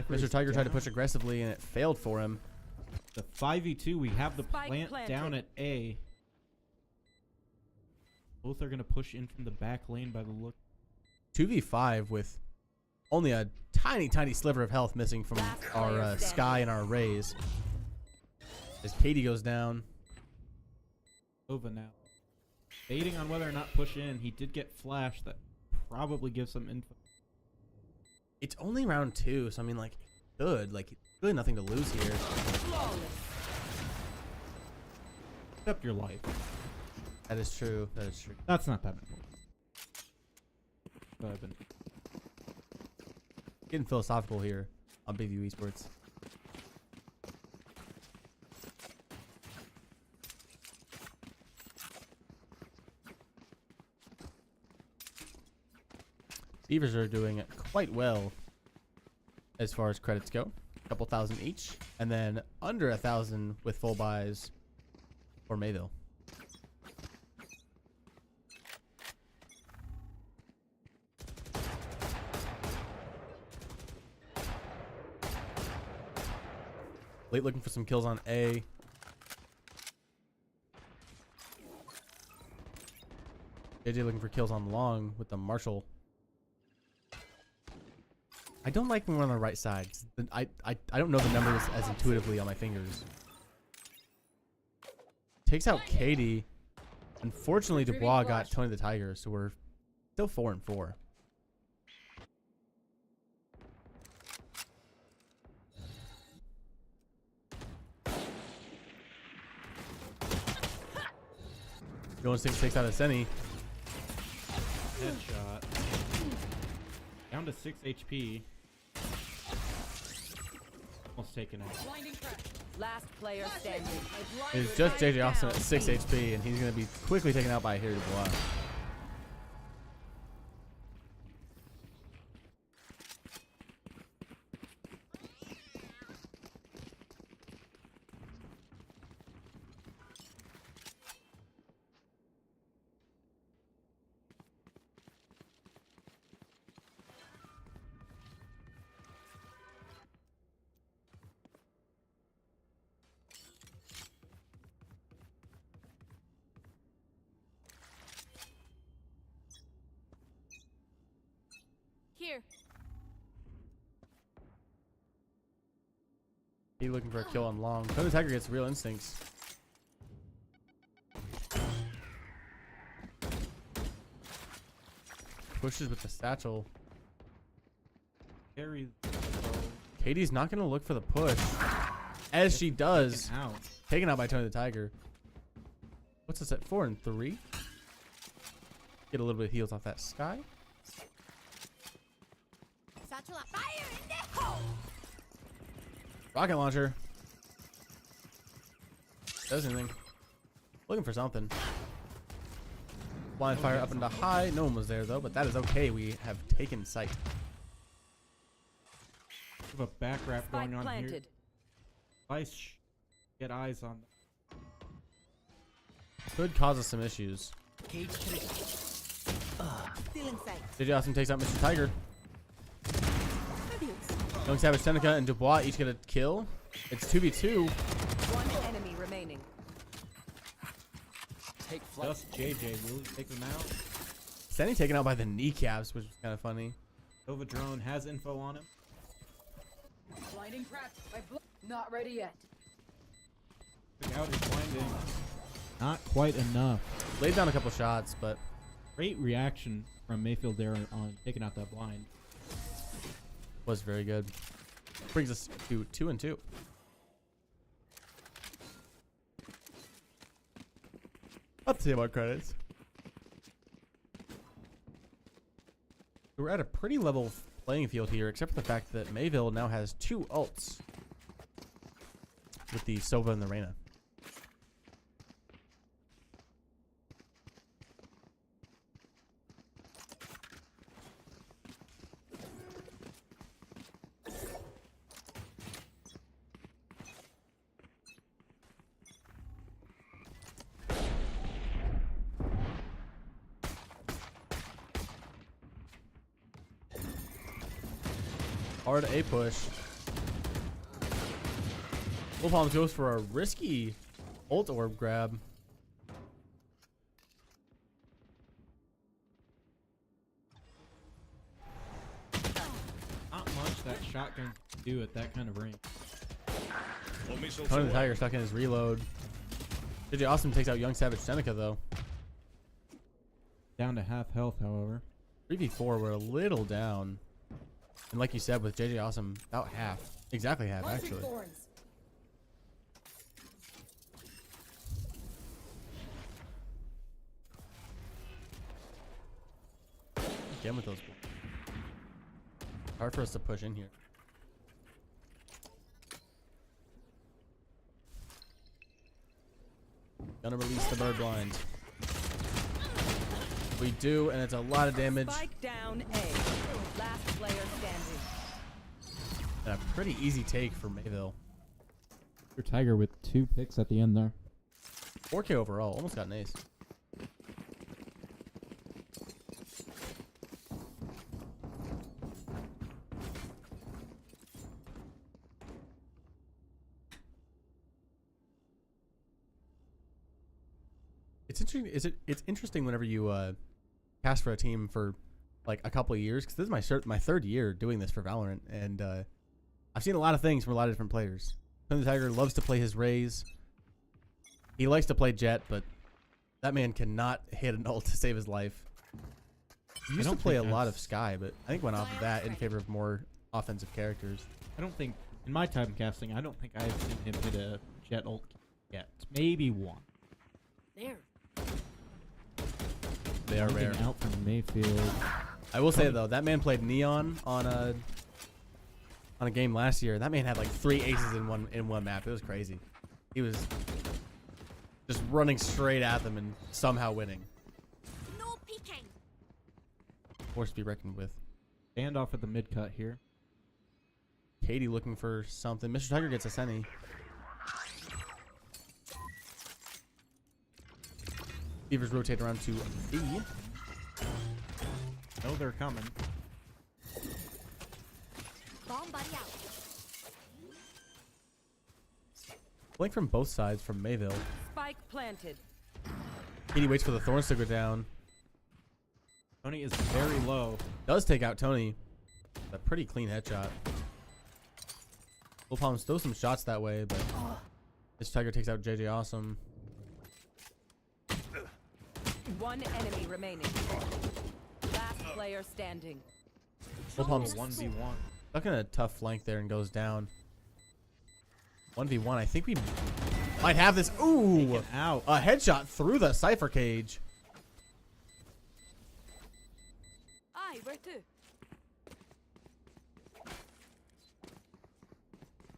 Mr. Tiger tried to push aggressively, and it failed for him. the 5v2. We have the Spike plant planted. down at A. Both are going to push in from the back lane by the look. 2v5 with only a tiny, tiny sliver of health missing from Last our player standing. Sky and our Rays. As Katie goes down. Over now. Debating on whether or not push in. He did get flash. That probably gives some info. It's only round 2, so I mean, like, good. Like, really nothing to lose here. Except your life. That is true. That is true. That's not that important. But I've been Getting philosophical here on Big View Esports. Beavers are doing quite well as far as credits go. A couple thousand each, and then under 1,000 with full buys for Mayville. Late looking for some kills on A. JJ looking for kills on long with the Marshall. I don't like when we're on the right side. I don't know the numbers as intuitively on my fingers. Takes out Katie. Unfortunately, Dubois got Tony the Tiger, so we're still 4-4. Going 6 out of Seni. headshot. Down to 6 HP. Almost taken out. Last player standing. It's just JJ Austin at 6 HP, and he's going to be quickly taken out by Harry Dubois. Here. He looking for a kill on long. Tony the Tiger gets Real Instincts. Pushes with the satchel. Carry. Katie's not going to look for the push. As she does. Out. Taken out by Tony the Tiger. What's this at? 4 and 3. Get a little bit of heals off that Sky. Satchel up. Fire in the hole! Rocket launcher. Does anything. Looking for something. Blind fire up into high. No one was there though, but that is okay. We have taken sight. We have a back wrap Spike going on here. planted. Vice, get eyes on. could cause us some issues. Cage 3. Still inside. JJ Awesome takes out Mr. Tiger. Young Savage, Seneca, and Dubois each get a kill. It's 2v2. One enemy remaining. Take flight. Just JJ. Will he take them out? Senny taken out by the kneecaps, which is kind of funny. Nova drone has info on him. Blinding crack. Not ready yet. Took out his blinding. Not quite enough. Laid down a couple shots, but Great reaction from Mayfield there on taking out that blind. was very good. Brings us to 2-2. Let's see about credits. We're at a pretty level playing field here, except for the fact that Mayville now has 2 ults with the Sova and the Reyna. Hard A push. Wolfholm goes for a risky ult orb grab. Not much that shotgun can do at that kind of range. Tony the Tiger stuck in his reload. JJ Awesome takes out Young Savage Seneca though. Down to half health, however. 3v4, we're a little down. And like you said, with JJ Awesome, about half. Exactly half, actually. Again with those. Hard for us to push in here. Gonna release the bird blind. We do, and it's a lot of damage. Spike down A. Last player standing. And a pretty easy take for Mayville. Your Tiger with 2 picks at the end there. 4K overall, almost got an ace. It's interesting. It's interesting whenever you cast for a team for like a couple of years, because this is my third year doing this for Valorant, and I've seen a lot of things from a lot of different players. Tony the Tiger loves to play his Rays. He likes to play Jet, but that man cannot hit an ult to save his life. He used to play a lot of Sky, but I think went off of that in favor of more offensive characters. I don't think, in my time casting, I don't think I've seen him hit a Jet ult yet. Maybe one. There. They are rare. Out from Mayfield. I will say though, that man played Neon on a game last year. That man had like 3 aces in one map. It was crazy. He was just running straight at them and somehow winning. No peeking. Force to be reckoned with. Standoff at the mid cut here. Katie looking for something. Mr. Tiger gets a Senny. Beavers rotate around to B. No, they're coming. Bomb buddy out. Blink from both sides from Mayville. Spike planted. Katie waits for the thorns to go down. Tony is very low. Does take out Tony. A pretty clean headshot. Wolfholm still some shots that way, but this Tiger takes out JJ Awesome. One enemy remaining. Last player standing. Wolfholm's 1v1. stuck in a tough flank there and goes down. 1v1. I think we might have this. Ooh! Out. A headshot through the Cypher cage. Aye, where to?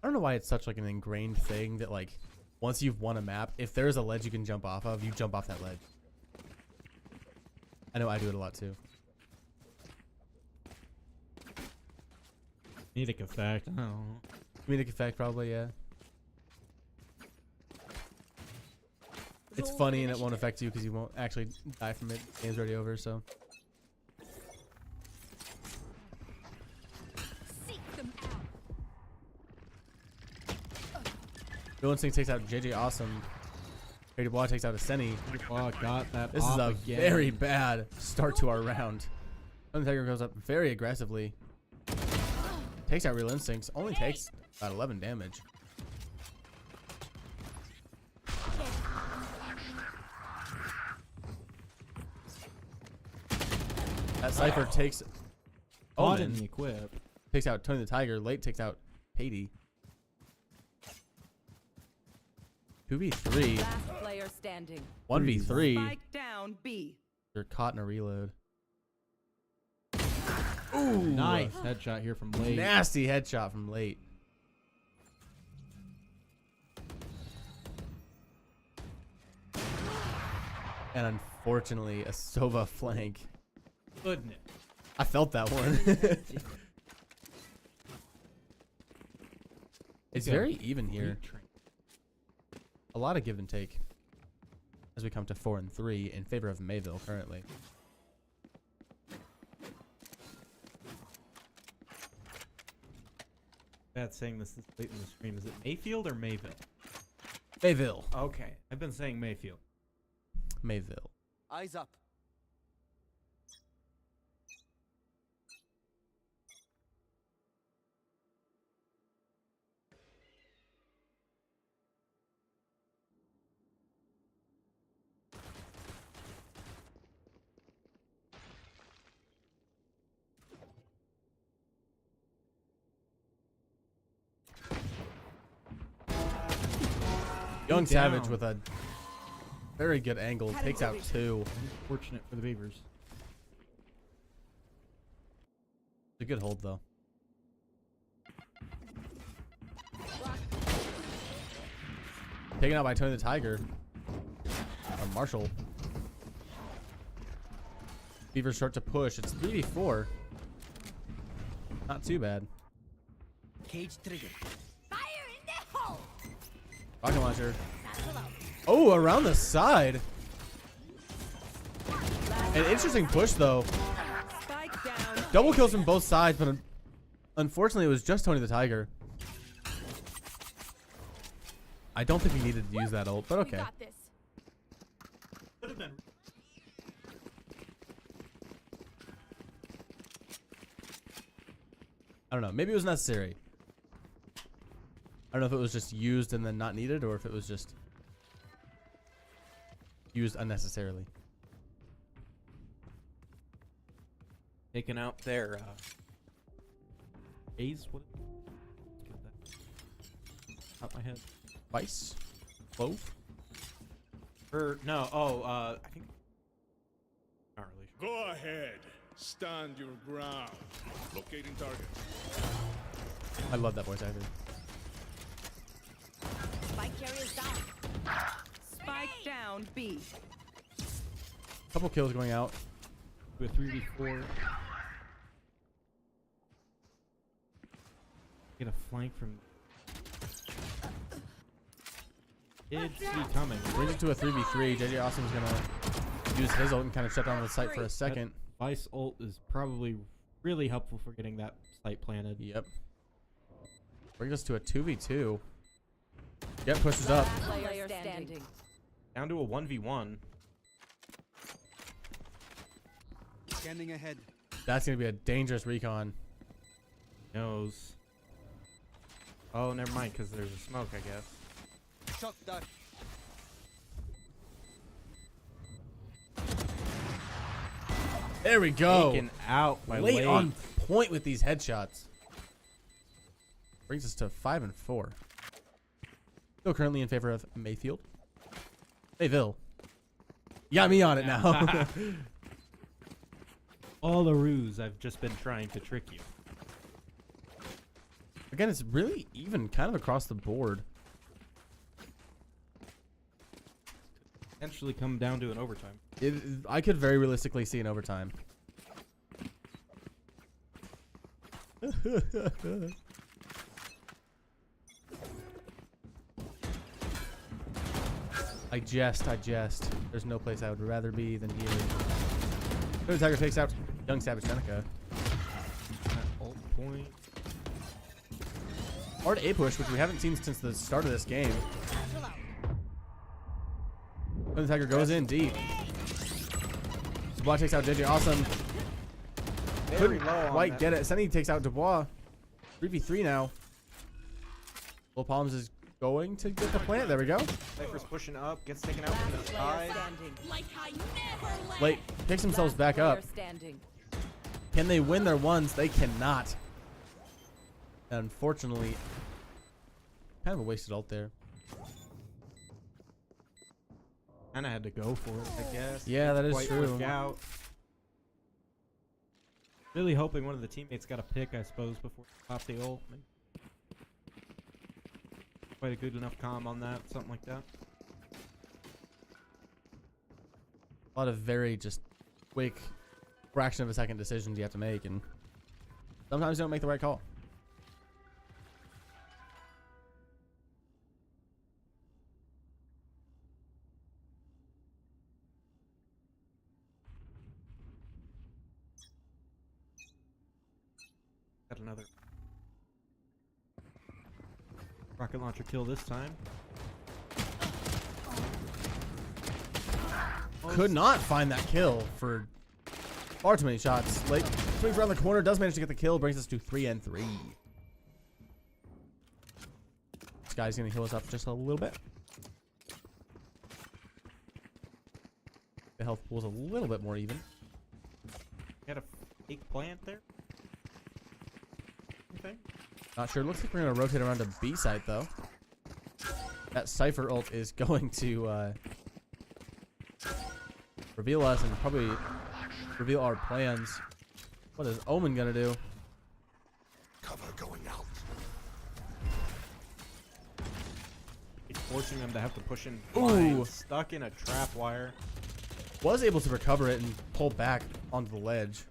I don't know why it's such like an ingrained thing that like once you've won a map, if there's a ledge you can jump off of, you jump off that ledge. I know I do it a lot too. Comedic effect. I don't know. Comedic effect probably, yeah. It's funny and it won't affect you because you won't actually die from it. Game's already over, so. Seek them out. Real Instinct takes out JJ Awesome. Brady Bois takes out a Senny. Oh, got that. This is off a again. very bad start to our round. Undertaker goes up very aggressively. Takes out Real Instincts. Only takes about 11 damage. That Cypher takes Caught in Omen. the equip. Takes out Tony the Tiger. Late takes out Haiti. 2v3. Last player standing. 1v3. Spike down B. You're caught in a reload. Ooh, nice headshot here from late. Nasty headshot from late. And unfortunately, a Sova flank. Goodness. I felt that one. It's very even here. A lot of give and take as we come to 4 and 3 in favor of Mayville currently. Bad saying this late in the stream. Is it Mayfield or Mayville? Mayville. Okay. I've been saying Mayfield. Mayville. Eyes up. Young Savage down. with a very good angle. Takes out 2. Fortunate for the Beavers. It's a good hold though. Taken out by Tony the Tiger. Marshall. Beavers start to push. It's 3v4. Not too bad. Cage trigger. Fire in the hole. Rocket launcher. Satchel out. Oh, around the side. An interesting push though. Spike down. Double kills from both sides, but unfortunately it was just Tony the Tiger. I don't think he needed to use that ult, but We okay. got this. I don't know. Maybe it was necessary. I don't know if it was just used and then not needed, or if it was just used unnecessarily. Taking out their A's? What? Get that out my head. Vice? Clove? or no, I think not really sure. Go ahead. Stand your ground. Locating target. I love that voice actor. Spike carriers down. Spike down B. Couple kills going out. To a 3v4. Get a flank from. Did see coming. Brings it to a 3v3. JJ Awesome's gonna use his ult and kind of shut down the site for a second. Vice ult is probably really helpful for getting that site planted. Yep. Brings us to a 2v2. Yep, pushes up. Player standing. Down to a 1v1. Scanning ahead. That's gonna be a dangerous recon. Knows. Oh, never mind, because there's a smoke, I guess. Shock dart. There we go. Taken out by Late late. on point with these headshots. Brings us to 5 and 4. Still currently in favor of Mayfield. Mayville. You got me on it now. All the ruse. I've just been trying to trick you. Again, it's really even kind of across the board. Potentially come down to an overtime. I could very realistically see an overtime. I jest. There's no place I would rather be than here. Good attacker takes out young Savage Seneca. Ult point. Hard A push, which we haven't seen since the start of this game. Good attacker goes in deep. Dubois takes out JJ. Awesome. Very Couldn't low on quite that. get it. Senny takes out Dubois. 3v3 now. Lil Palms is going to get the plant. There we go. Cypher's pushing up, gets taken out from Last the player side. standing. Like I never left. Late picks themselves Last back up. player standing. Can they win their ones? They cannot. Unfortunately, kind of a wasted ult there. Kinda had to go for it, I guess. Yeah, that is Quite true. work out. Really hoping one of the teammates got a pick, I suppose, before they pop the ult. Quite a good enough comm on that, something like that. A lot of very just quick fraction of a second decisions you have to make, and sometimes you don't make the right call. Got another rocket launcher kill this time. Could not find that kill for far too many shots. Late swings around the corner, does manage to get the kill, brings us to 3-3. This guy's gonna heal us up just a little bit. The health pool's a little bit more even. Got a fake plant there. Okay. Not sure. Looks like we're gonna rotate around to B site though. That Cypher ult is going to reveal us and probably reveal our plans. What is Omen gonna do? Cover going out. It's forcing them to have to push in Ooh. blind, stuck in a trap wire. Was able to recover it and pull back onto the ledge.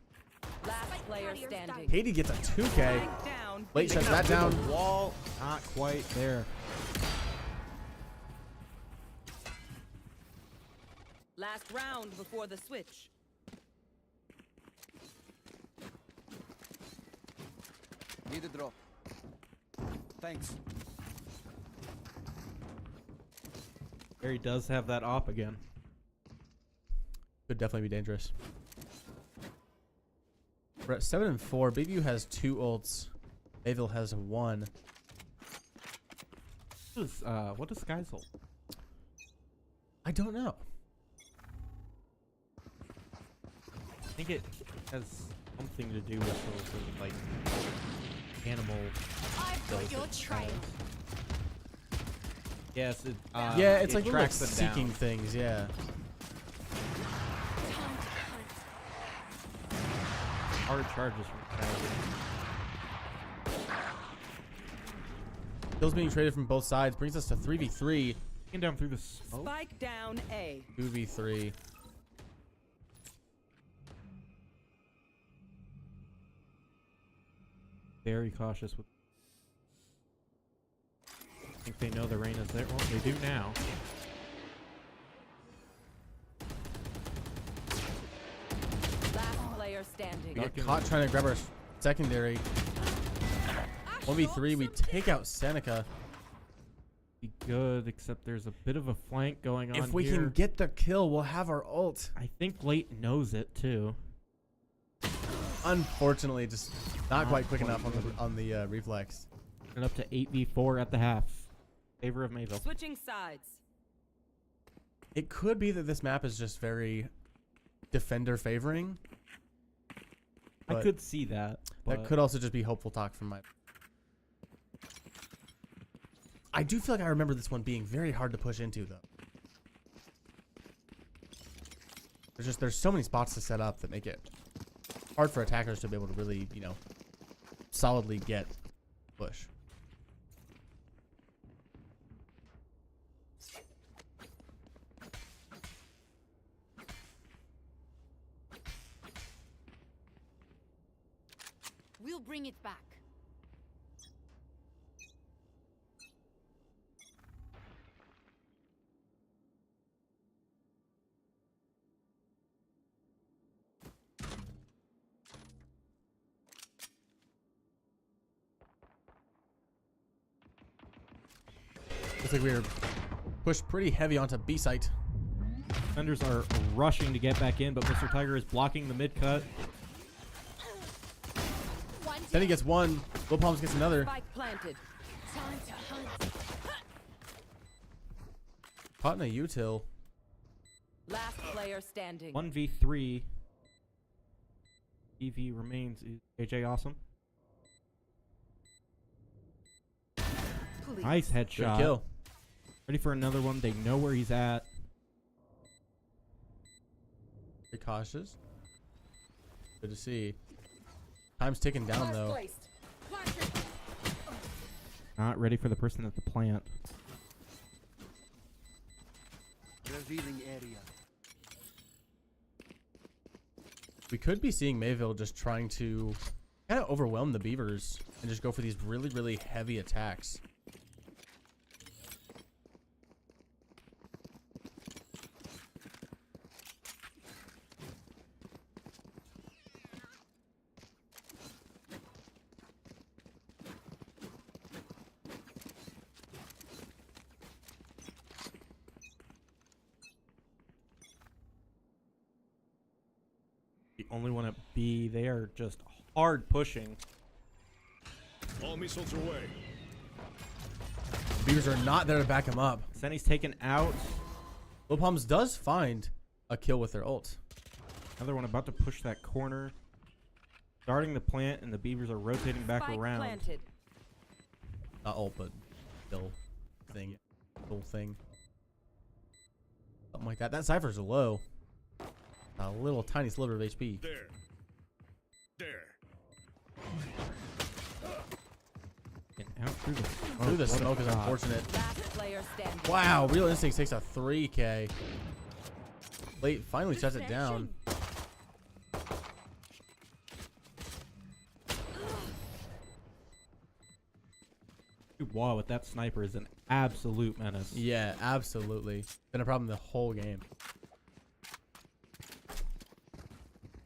Last player standing. Katie gets a 2K. Spike down. Late shuts that down. Wall, not quite there. Last round before the switch. Need a drop. Thanks. Barry does have that op again. Could definitely be dangerous. We're at 7-4. Bayview has 2 ults. Mayville has 1. What is Sky's ult? I don't know. I think it has something to do with those, like, animal. I've got your trail. Yes, it, Yeah, it's like little tracks them seeking down. things, yeah. Hard charges from Kills being traded from both sides brings us to 3v3. taking down through the smoke. Spike down A. 2v3. Very cautious with. I think they know the rain is there. Well, they do now. Last player standing. We get caught trying to grab our secondary. 1v3, we take out Seneca. Be good, except there's a bit of a flank going on. If we here. can get the kill, we'll have our ult. I think Late knows it too. Unfortunately, just not quite quick quite enough good. on the reflex. And up to 8v4 at the half. Favor of Mayville. Switching sides. It could be that this map is just very defender favoring. I but could see that. That but could also just be hopeful talk from my. I do feel like I remember this one being very hard to push into though. There's so many spots to set up that make it hard for attackers to be able to really, solidly get push. We'll bring it back. Looks like we were pushed pretty heavy onto B site. Defenders are rushing to get back in, but Mr. Tiger is blocking the mid cut. Then he gets one. Lil Palms gets another. Spike planted. Time to hunt. Caught in a util. Last player standing. 1v3. EV remains. Is AJ awesome? Please. Nice Good headshot. kill. Ready for another one. They know where he's at. Very cautious. Good to see. Time's ticking down Flash though. placed. Not ready for the person at the plant. Revealing area. We could be seeing Mayville just trying to kind of overwhelm the Beavers and just go for these really, really heavy attacks. The only one at B, they are just hard pushing. All missiles away. Beavers are not there to back him up. Senny's taken out. Lil Palms does find a kill with their ult. Another one about to push that corner. Starting the plant, and the Beavers are rotating back Spike around. planted. Not ult, but kill thing. Whole thing. Something like that. That Cypher's low. A little tiny sliver of HP. There. There. And out through the smoke. Through the What a smoke is shot. unfortunate. Last player standing. Wow, Real Instincts takes a 3K. Late finally shuts it down. Wow, with that sniper is an absolute menace. Yeah, absolutely. Been a problem the whole game.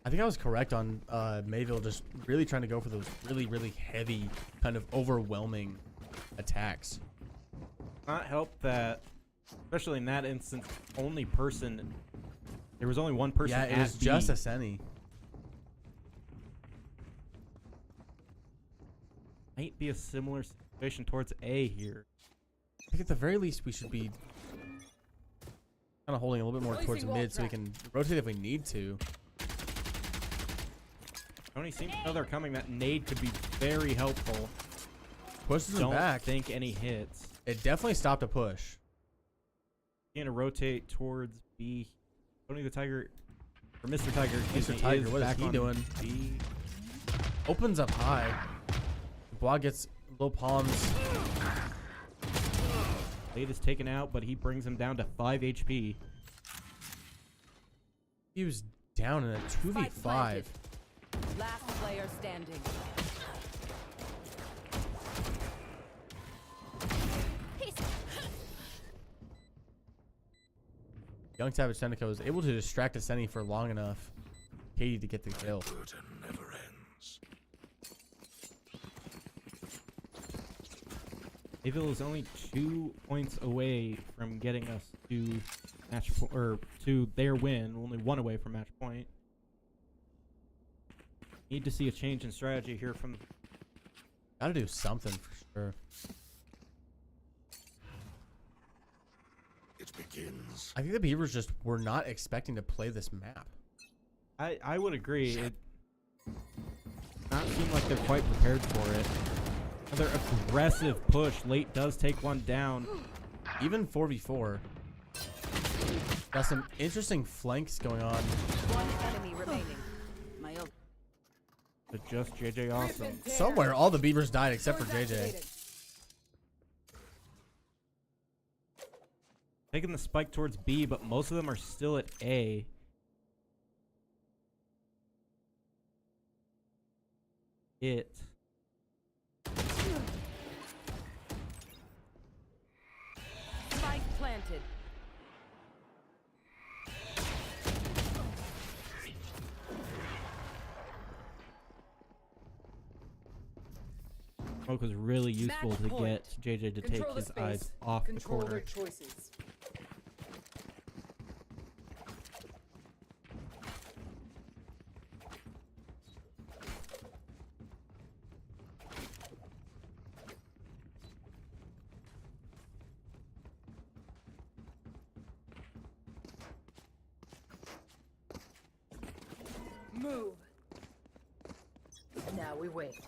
I think I was correct on Mayville just really trying to go for those really, really heavy, kind of overwhelming attacks. Not help that, especially in that instance, there was only one person Yeah, at it was B. just a Senny. Might be a similar situation towards A here. I think at the very least we should be kind of holding a little bit more towards Placing wall mid so we trap. can rotate if we need to. Tony seems to know they're coming. That nade could be very helpful. Pushes him Don't back. think any hits. It definitely stopped a push. Gonna rotate towards B. Tony the Tiger, or Mr. Tiger, excuse Mr. me, Tiger, what is back he on doing? B. Opens up high. Block gets Lil Palms. Nade is taken out, but he brings him down to 5 HP. He was down in a 2v5. planted. Last player standing. Young Savage Seneca was able to distract a Senny for long enough. Katie to get the kill. Burden never ends. Mayville is only 2 points away from getting us to to their win. Only 1 away from match point. Need to see a change in strategy here from. Gotta do something for sure. It begins. I think the Beavers just were not expecting to play this map. I would agree. It not seem like they're quite prepared for it. Another aggressive push. Late does take one down. Even 4v4. Got some interesting flanks going on. One enemy remaining. My ult. But just JJ awesome. Somewhere all the Beavers died except for JJ. Taking the spike towards B, but most of them are still at A. Spike planted. Smoke was really useful Match to point. get JJ to Control take the his eyes space. off the Control corner. their choices. Move. Now we wait.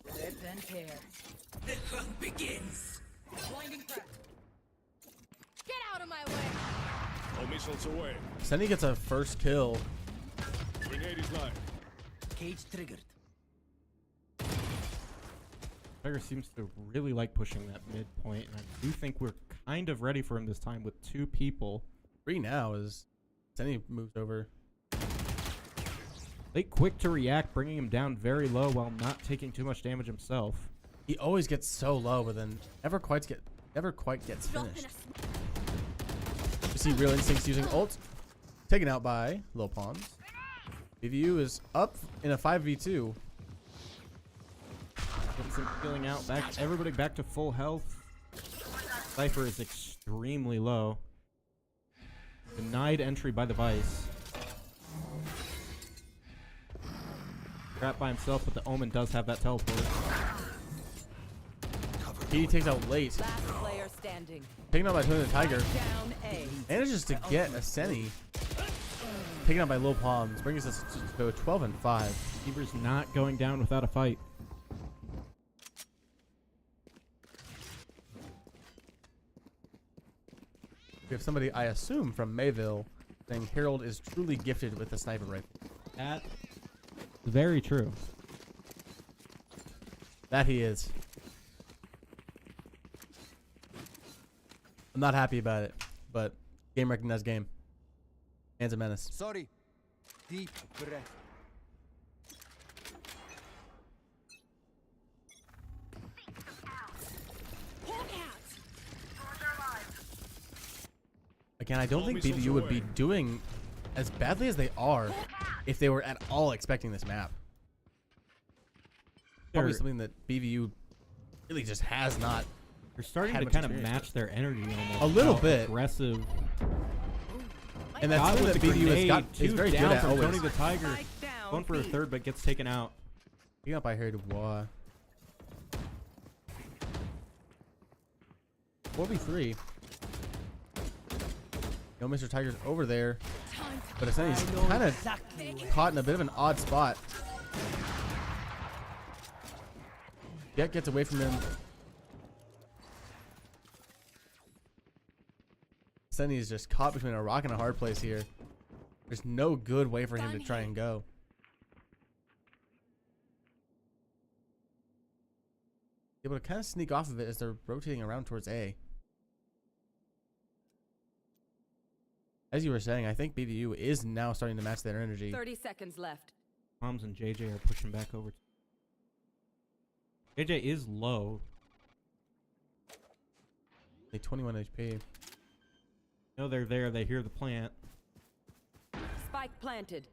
Rip and tear. The hunt begins. Blinding crack. Get out of my way. All missiles away. Senny gets a first kill. Grenade is live. Cage triggered. Tiger seems to really like pushing that midpoint, and I do think we're kind of ready for him this time with 2 people. 3 now as Senny moves over. Late quick to react, bringing him down very low while not taking too much damage himself. He always gets so low, but then never quite gets finished. You see Real Instincts using ult, taken out by Lil Pawns. BVU is up in a 5v2. Getting some healing out. Everybody back to full health. Cypher is extremely low. Denied entry by the Vice. Trapped by himself, but the Omen does have that teleport. He takes out late. Last player standing. Taken out by Tony the Tiger. Down A. Manages to get a Senny. Taken out by Lil Palms. Brings us to a 12 and 5. Beavers not going down without a fight. We have somebody, I assume, from Mayville saying Harold is truly gifted with a sniper rifle. That is very true. That he is. I'm not happy about it, but game recognized game. Hands a menace. Sorry. Deep breath. Again, I don't think BBU would be doing as badly as they are if they were at all expecting this map. Probably They're- something that BVU really just has not. They're starting had to much kind of experience match their energy almost. A little How bit. aggressive. And that's Got something with that the BVU has grenade, got is 2 very good down at from always. Tony the Tiger. Spike down Going for a B. third, but gets taken out. He got by Harry Dubois. 4v3. No, Mr. Tiger's over there. But it's he's kind of caught in a bit of an odd spot. Jet gets away from him. Senny is just caught between a rock and a hard place here. There's no good way for him to try and go. Able to kind of sneak off of it as they're rotating around towards A. As you were saying, I think BVU is now starting to match their energy. 30 seconds left. Moms and JJ are pushing back over. JJ is low. They 21 HP. No, they're there. They hear the plant. Spike planted.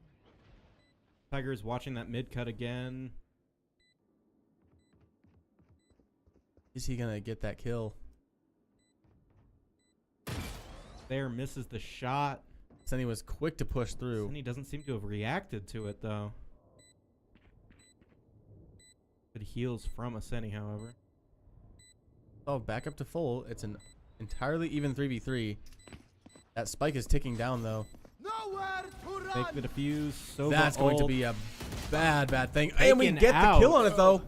Tiger is watching that mid cut again. Is he gonna get that kill? There, misses the shot. Senny was quick to push through. And he doesn't seem to have reacted to it, though. Good heals from Aseni, however. Oh, back up to full. It's an entirely even 3v3. That spike is ticking down, though. Nowhere to run. Take the defuse. So That's going to be a bad thing. Taken And we get out. the kill on it, though.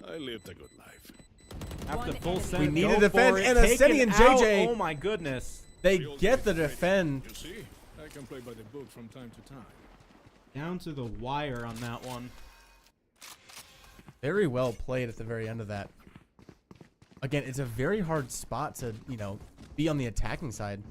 I lived a good life. After One full enemy. set, We need go to defend, for it. and Aseni Taken and out. JJ. Oh my goodness. They Real get the defense. defend. You see, I can play by the book from time to time. Down to the wire on that one. Very well played at the very end of that. Again, it's a very hard spot to, you know, be on the attacking side.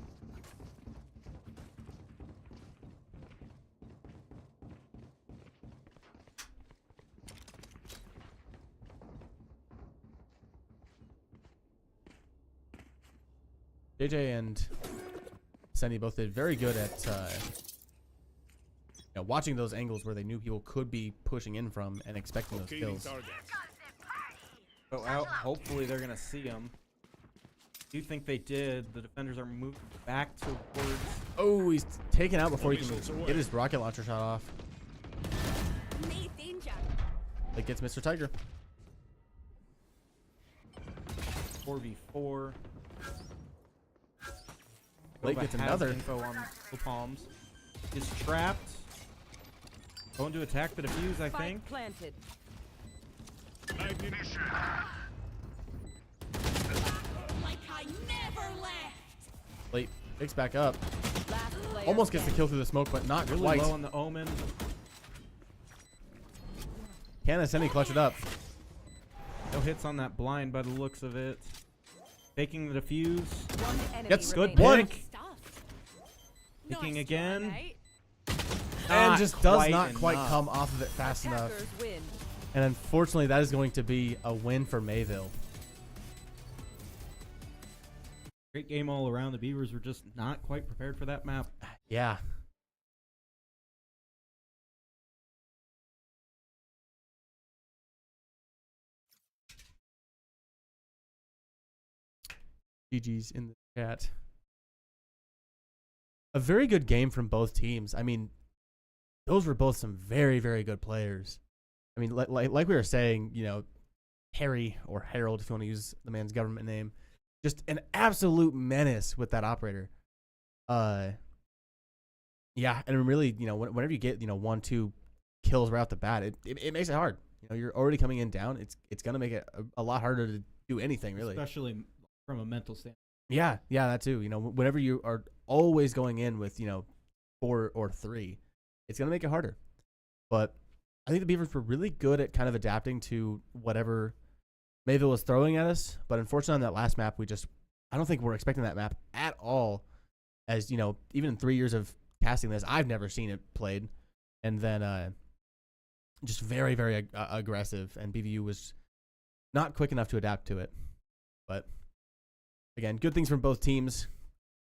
JJ and Senny both did very good at watching those angles where they knew people could be pushing in from and expecting those Locating kills. targets. go out. Hopefully they're gonna see him. Do you think they did? The defenders are moving back towards. Oh, he's taken out before he can get his rocket launcher shot off. It gets Mr. Tiger. 4v4. Blake gets another. Info on the palms. Is trapped. Going to attack the defuse, I think. Spike planted. Like I never left. Blake picks back up. Last player Almost gets the standing. kill through the smoke, but not Really quite. low on the omen. Can Semi clutch it up? No hits on that blind by the looks of it. Taking the defuse. One enemy Gets remaining. good one. Stuff. Picking Nice again. try, mate. And Not just does quite not quite enough. come off of it fast enough. Attackers win. And unfortunately, that is going to be a win for Mayville. Great game all around. The Beavers were just not quite prepared for that map. Yeah. GG's in the chat. A very good game from both teams. I mean, those were both some very, very good players. I mean, like we were saying, you know, Harry or Harold, if you want to use the man's government name, just an absolute menace with that operator. Yeah, and really, you know, whenever you get, you know, 1-2 kills right off the bat, it makes it hard. You know, you're already coming in down. It's gonna make it a lot harder to do anything, really. Especially from a mental standpoint. Yeah, that too. You know, whenever you are always going in with, you know, 4 or 3, it's gonna make it harder. But I think the Beavers were really good at kind of adapting to whatever Mayville was throwing at us. But unfortunately, on that last map, I don't think we're expecting that map at all. As you know, even in 3 years of casting this, I've never seen it played. And then just very, very aggressive. And BVU was not quick enough to adapt to it. But again, good things from both teams.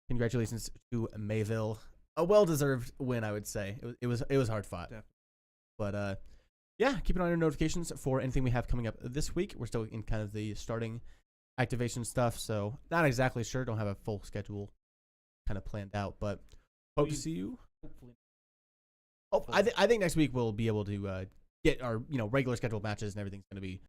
Congratulations to Mayville. A well-deserved win, I would say. It was hard fought. Definitely. But yeah, keep an eye on your notifications for anything we have coming up this week. We're still in kind of the starting activation stuff, so not exactly sure. Don't have a full schedule kind of planned out, but hope to see you. Hopefully. Oh, I think next week we'll be able to get our regular scheduled matches and everything's going to be